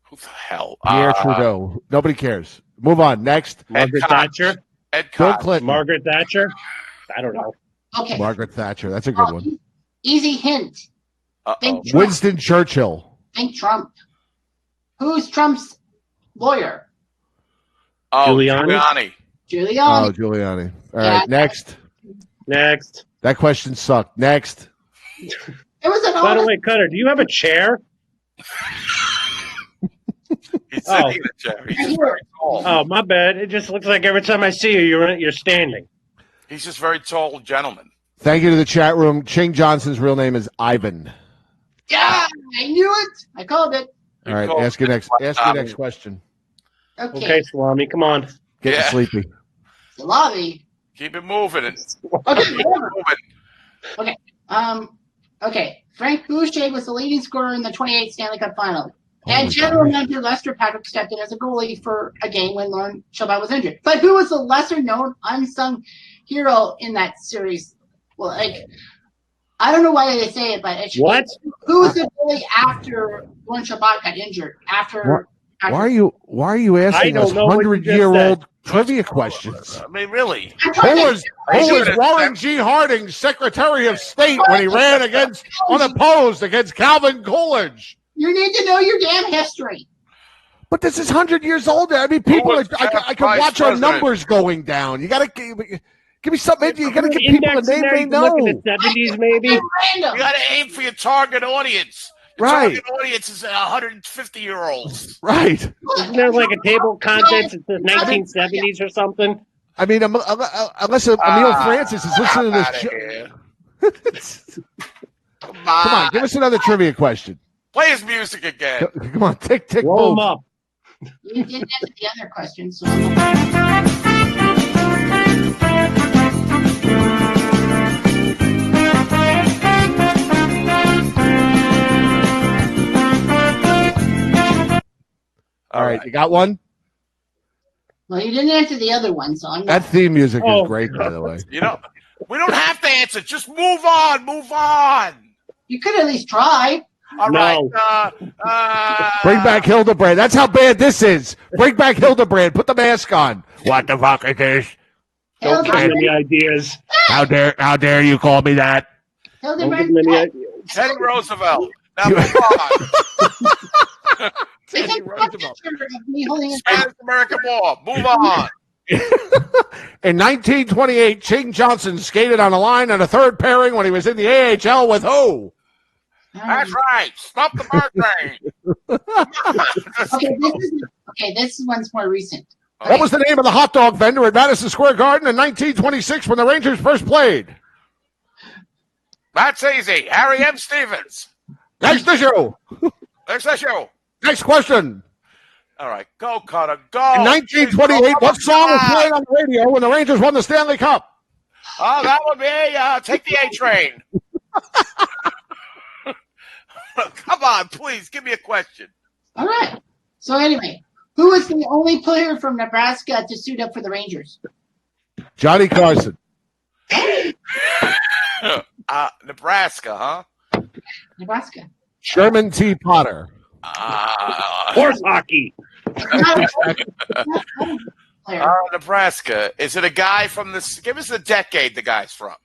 Who the hell? Pierre Trudeau. Nobody cares. Move on. Next. Margaret Thatcher. Bill Clinton. Margaret Thatcher. I don't know. Okay. Margaret Thatcher. That's a good one. Easy hint. Think Trump. Winston Churchill. Think Trump. Who's Trump's lawyer? Oh, Giuliani. Giuliani. Oh, Giuliani. All right, next. That question sucked. Next. It was an By the way, Cutter, do you have a chair? He's sitting in a chair. He's just very tall. Oh, my bad. It just looks like every time I see you, you're standing. He's just very tall gentleman. Thank you to the chat room. Ching Johnson's real name is Ivan. Yeah, I knew it. I called it. All right, ask your next question. Okay, Salami, come on. Get sleepy. Salami. Keep it moving. Okay. Okay. Frank Boucher was the leading scorer in the 28th Stanley Cup Final. And general manager Lester Patrick stepped in as a goalie for a game when Lauren Chabot was injured. But who was the lesser-known, unsung hero in that series? Well, I don't know why they say it, but what? Who was the goalie after Lauren Chabot got injured? Why are you asking us 100-year-old trivia questions? I mean, really? Who was Warren G. Harding, Secretary of State, when he ran unopposed against Calvin Coolidge? You need to know your damn history. But this is 100 years old. I mean, I can watch our numbers going down. You got to give me something. You got to give people a name they know. Look in the 70s, maybe. You got to aim for your target audience. Your target audience is 150-year-olds. Right. Isn't there like a table of contents that says 1970s or something? I mean, unless Emil Francis is listening to this show. Come on, give us another trivia question. Play his music again. Come on, tick, roll boom. him up. You didn't answer the other question, so. All right, you got one? Well, you didn't answer the other one, so I'm. That theme music is great, by the way. You know, we don't have to answer. Just move on. Move on. You could at least try. All right. Bring back Hildebrand. That's how bad this is. Bring back Hildebrand. Put the mask on. What the fuck is this? Don't give any ideas. How dare you call me that? Hildebrand. Teddy Roosevelt. Now move on. Teddy Roosevelt. Spanish-American War. Move on. In 1928, Ching Johnson skated on a line on a third pairing when he was in the AHL with who? That's right. Stop the bird train. This one's more recent. What was the name of the hot dog vendor at Madison Square Garden in 1926 when the Rangers first played? That's easy. Harry M. Stevens. Next issue. Next issue. Next question. All right, go, Cutter, go. In 1928, what song was playing on the radio when the Rangers won the Stanley Cup? Oh, that would be Take the A Train. Come on, please, give me a question. All right. So anyway, who was the only player from Nebraska to suit up for the Rangers? Johnny Carson. Nebraska, huh? Nebraska. Sherman T. Potter. Horse hockey. Nebraska. Is it a guy from this? Give us the decade the guy's from.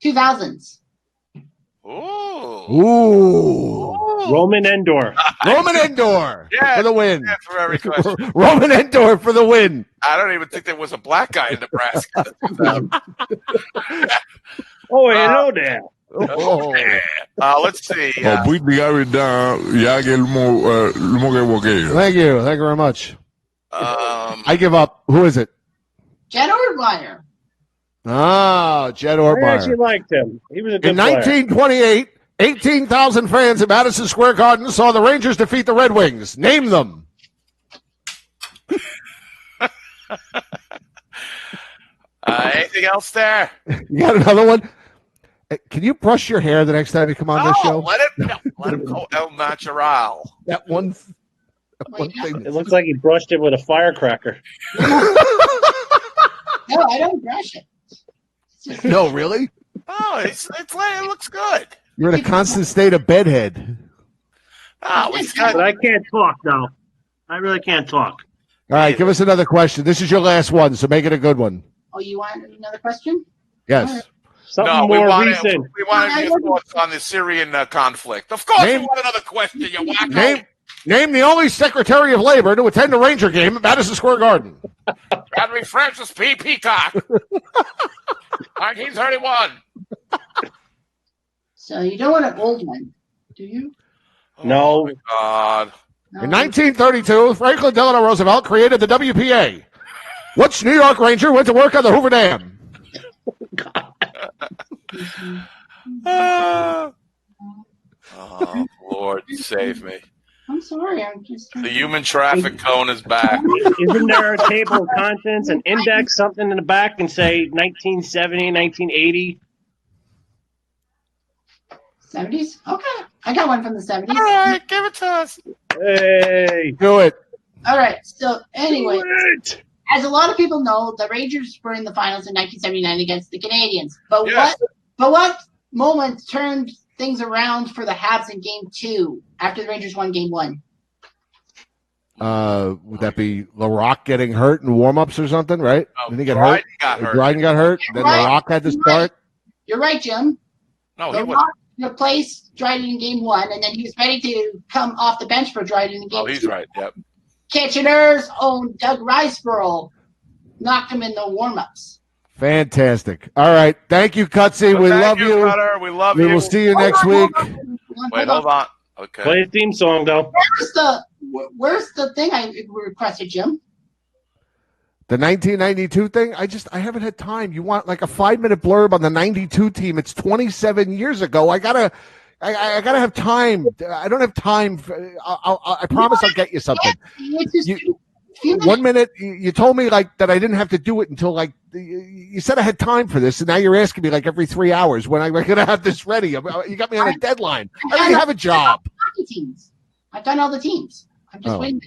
2000s. Ooh. Roman Endor. Roman Endor for the win. Yeah, for every question. Roman Endor for the win. I don't even think there was a black guy in Nebraska. Oh, hello there. Let's see. Puis de garder dans, il y a le mot évoqué. Thank you. Thank you very much. I give up. Who is it? Jed Ortmeyer. Ah, Jed I Ortmeyer. actually liked him. He was a good In player. 1928, 18,000 fans at Madison Square Garden saw the Rangers defeat the Red Wings. Name them. Anything else there? You got another one? Can you brush your hair the next time you come on this show? Let him go El Natural. That one thing. It looks like he brushed it with a firecracker. No, I don't brush it. No, really? Oh, it looks good. You're in a constant state of bedhead. But I can't talk now. I really can't talk. All right, give us another question. This is your last one, so make it a good one. Oh, you want another question? Yes. Something more recent. We wanted your thoughts on the Syrian conflict. Of course, we want another question, you wacko. Name the only Secretary of Labor to attend a Ranger game at Madison Square Garden. That'd be Francis P. Peacock. 1931. So you don't want an old one, do you? No. Oh, my God. In 1932, Franklin Delano Roosevelt created the WPA. Which New York Ranger went to work on the Hoover Dam? Oh, Lord, save me. I'm sorry. I'm just. The human traffic cone is back. Isn't there a table of contents, an index, something in the back, and say 1970, 1980? 70s? Okay. I got one from the 70s. All right, give it to us. Hey. Do it. All right. So, anyway, as a lot of people know, the Rangers were in the finals in 1979 against the Canadiens. But what moment turned things around for the Habs in Game 2 after the Rangers won Game 1? Would that be LaRock getting hurt in warm-ups or something, right? Didn't he get hurt? Dryden got hurt. Then LaRock had to start. You're right, Jim. No, he LaRock replaced Dryden in Game 1, and then he was ready to come off the bench for Dryden in Game 2. Oh, he's right. Yep. Kitchener's own Doug Riceborough knocked him in the warm-ups. Fantastic. All right. Thank you, Cutsy. We love you. Cutter. We love you. We will see you next week. Wait, hold on. Okay. Play a theme song, though. Where's the thing I requested, Jim? The 1992 thing? I haven't had time. You want like a 5-minute blurb on the 92 team. It's 27 years ago. I gotta have time. I don't have time. I promise I'll get you something. 1 minute, you told me like that I didn't have to do it until like you said I had time for this, and now you're asking me like every 3 hours when I'm going to have this ready. You got me on a deadline. I already have a job. I've done all the teams. I'm just waiting.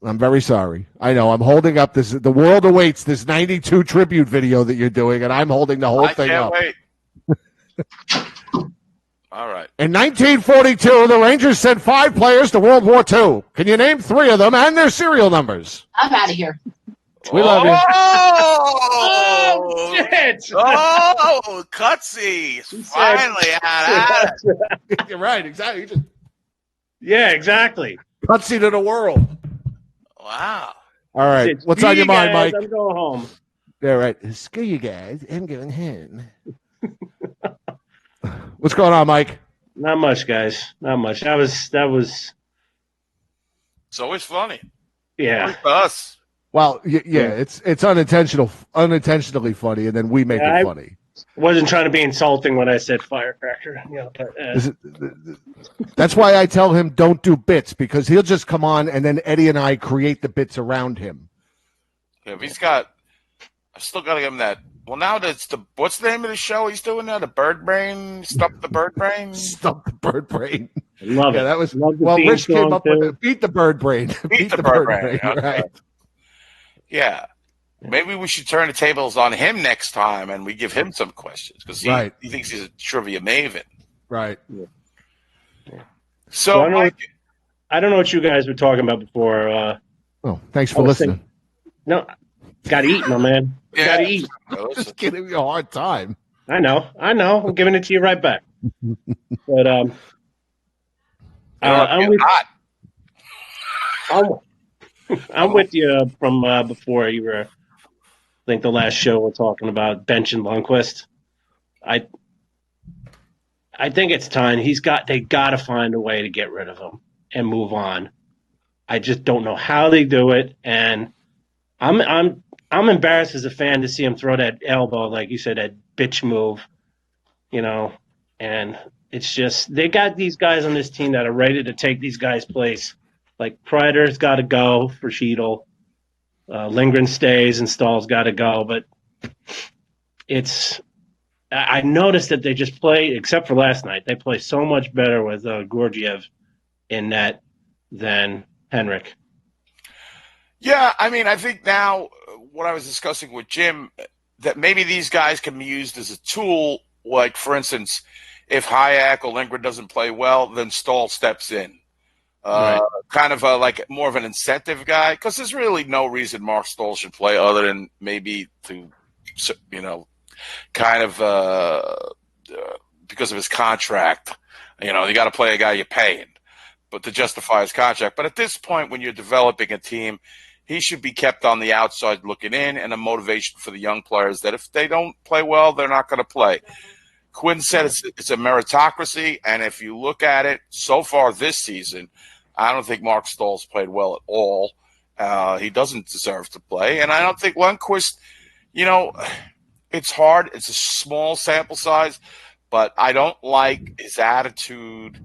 I'm very sorry. I know. I'm holding up this. The world awaits this 92 tribute video that you're doing, and I'm holding the whole thing up. Wait. All right. In 1942, the Rangers sent 5 players to World War II. Can you name 3 of them and their serial numbers? I'm out of here. We love you. Oh, shit. Oh, Cutsy. Finally out of it. You're right. Exactly. Yeah, exactly. Cutsy to the world. Wow. All right. What's on your mind, Mike? I'm going home. Yeah, right. Screw you guys. I'm going home. What's going on, Mike? Not much, guys. Not much. That was. It's always funny. Yeah. Like us. Well, yeah, it's unintentionally funny, and then we make it funny. Wasn't trying to be insulting when I said firecracker. But, that's why I tell him don't do bits, because he'll just come on, and then Eddie and I create the bits around him. Yeah, I still got to give him that. Well, now what's the name of the show he's doing now? The Bird Brain? Stump the Bird Brain? Stump the Bird Brain. Love it. That was, well, Rich came up with Beat the Bird Brain. Beat the Bird Brain. Okay. Right. Yeah. Maybe we should turn the tables on him next time, and we give him some questions, because he thinks he's a trivia maven. Right. Yeah. So I don't know what you guys were talking about before. Thanks for listening. No, got to eat, my man. Yeah. Got to eat. Just giving you a hard time. I know. I'm giving it to you right back. But I'm with you from before you were. I think the last show we're talking about benching Lundqvist. I think it's time. They got to find a way to get rid of him and move on. I just don't know how they do it, and I'm embarrassed as a fan to see him throw that elbow, like you said, that bitch move, and it's just they got these guys on this team that are ready to take these guys' place. Like Kreider's got to go for Chytil. Lindgren stays and Staal's got to go, but I noticed that they just play, except for last night, they play so much better with Georgiev in net than Henrik. Yeah, I mean, I think now what I was discussing with Jim, that maybe these guys can be used as a tool. Like, for instance, if Hayek or Lindgren doesn't play well, then Staal steps in. Right. Kind of like more of an incentive guy, because there's really no reason Marc Staal should play other than maybe to, kind of because of his contract. You got to play a guy you're paying, but to justify his contract. But at this point, when you're developing a team, he should be kept on the outside looking in, and a motivation for the young players that if they don't play well, they're not going to play. Quinn said it's a meritocracy, and if you look at it so far this season, I don't think Marc Staal's played well at all. He doesn't deserve to play. And I don't think Lundqvist, it's hard. It's a small sample size, but I don't like his attitude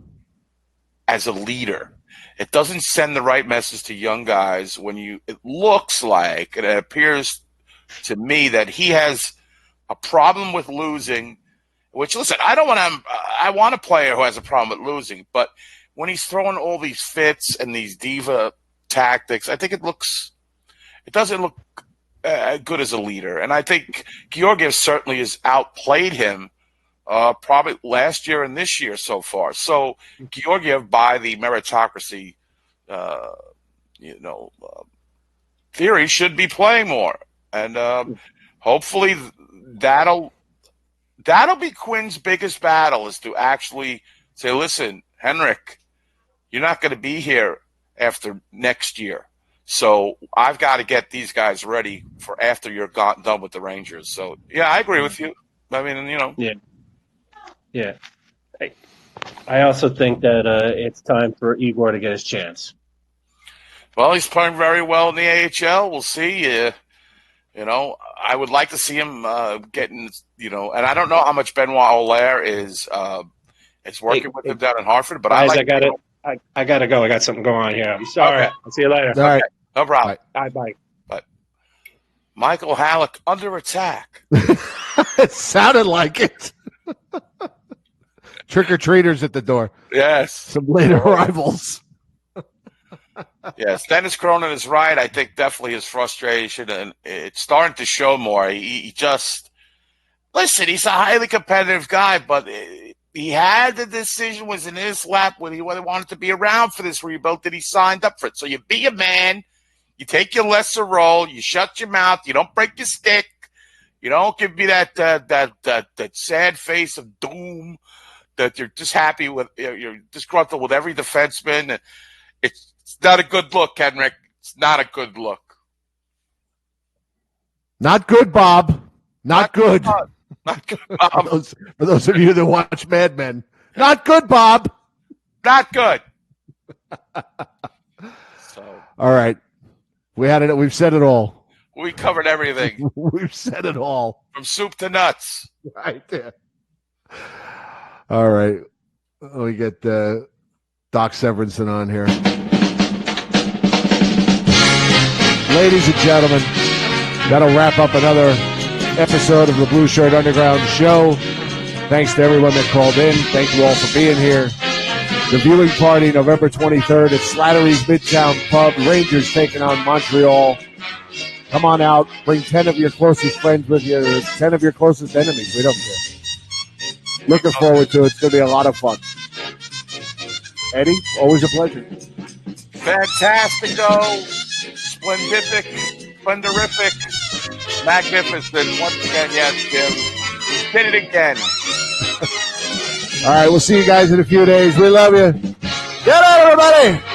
as a leader. It doesn't send the right message to young guys it looks like, and it appears to me that he has a problem with losing, which, listen, I want a player who has a problem with losing, but when he's throwing all these fits and these diva tactics, I think it doesn't look good as a leader. And I think Georgiev certainly has outplayed him probably last year and this year so far. So Georgiev, by the meritocracy, theory, should be playing more. And hopefully that'll be Quinn's biggest battle, is to actually say, listen, Henrik, you're not going to be here after next year. So I've got to get these guys ready for after you're done with the Rangers. So, yeah, I agree with you. I mean, Yeah. I also think that it's time for Igor to get his chance. Well, he's playing very well in the AHL. We'll see. I would like to see him getting, and I don't know how much Benoit Allaire is working with him down in Hartford, but guys, I got to go. I got something going on here. I'm sorry. Okay. I'll see you later. All right. No problem. Bye. But Michael Halleck under attack. It sounded like it. Trick-or-treaters at the door. Yes. Some late arrivals. Yes, Dennis Cronin is right. I think definitely his frustration, and it's starting to show more. He just – listen, he's a highly competitive guy, but he had the decision was in his lap whether he wanted to be around for this rebuild, that he signed up for it. So you be a man. You take your lesser role. You shut your mouth. You don't break your stick. You don't give me that sad face of doom that you're just happy with. You're disgruntled with every defenseman. It's not a good look, Henrik. It's not a good look. Not good, Bob. Not good. Not good, Bob. For those of you that watch Mad Men. Not good, Bob. Not good. All right. We had it. We've said it all. We covered everything. We've said it all. From soup to nuts. Right there. All right. Let me get Doc Severinsen on here. Ladies and gentlemen, that'll wrap up another episode of the Blueshirt Underground Show. Thanks to everyone that called in. Thank you all for being here. The viewing party, November 23rd at Slattery's Midtown Pub. Rangers taking on Montreal. Come on out. Bring 10 of your closest friends with you. 10 of your closest enemies. We don't care. Looking forward to it. It's going to be a lot of fun. Eddie, always a pleasure. Fantastico, splendific, splendorific, magnificent. Once again, yes, Jim. We did it again. All right, we'll see you guys in a few days. We love you. Get out, everybody!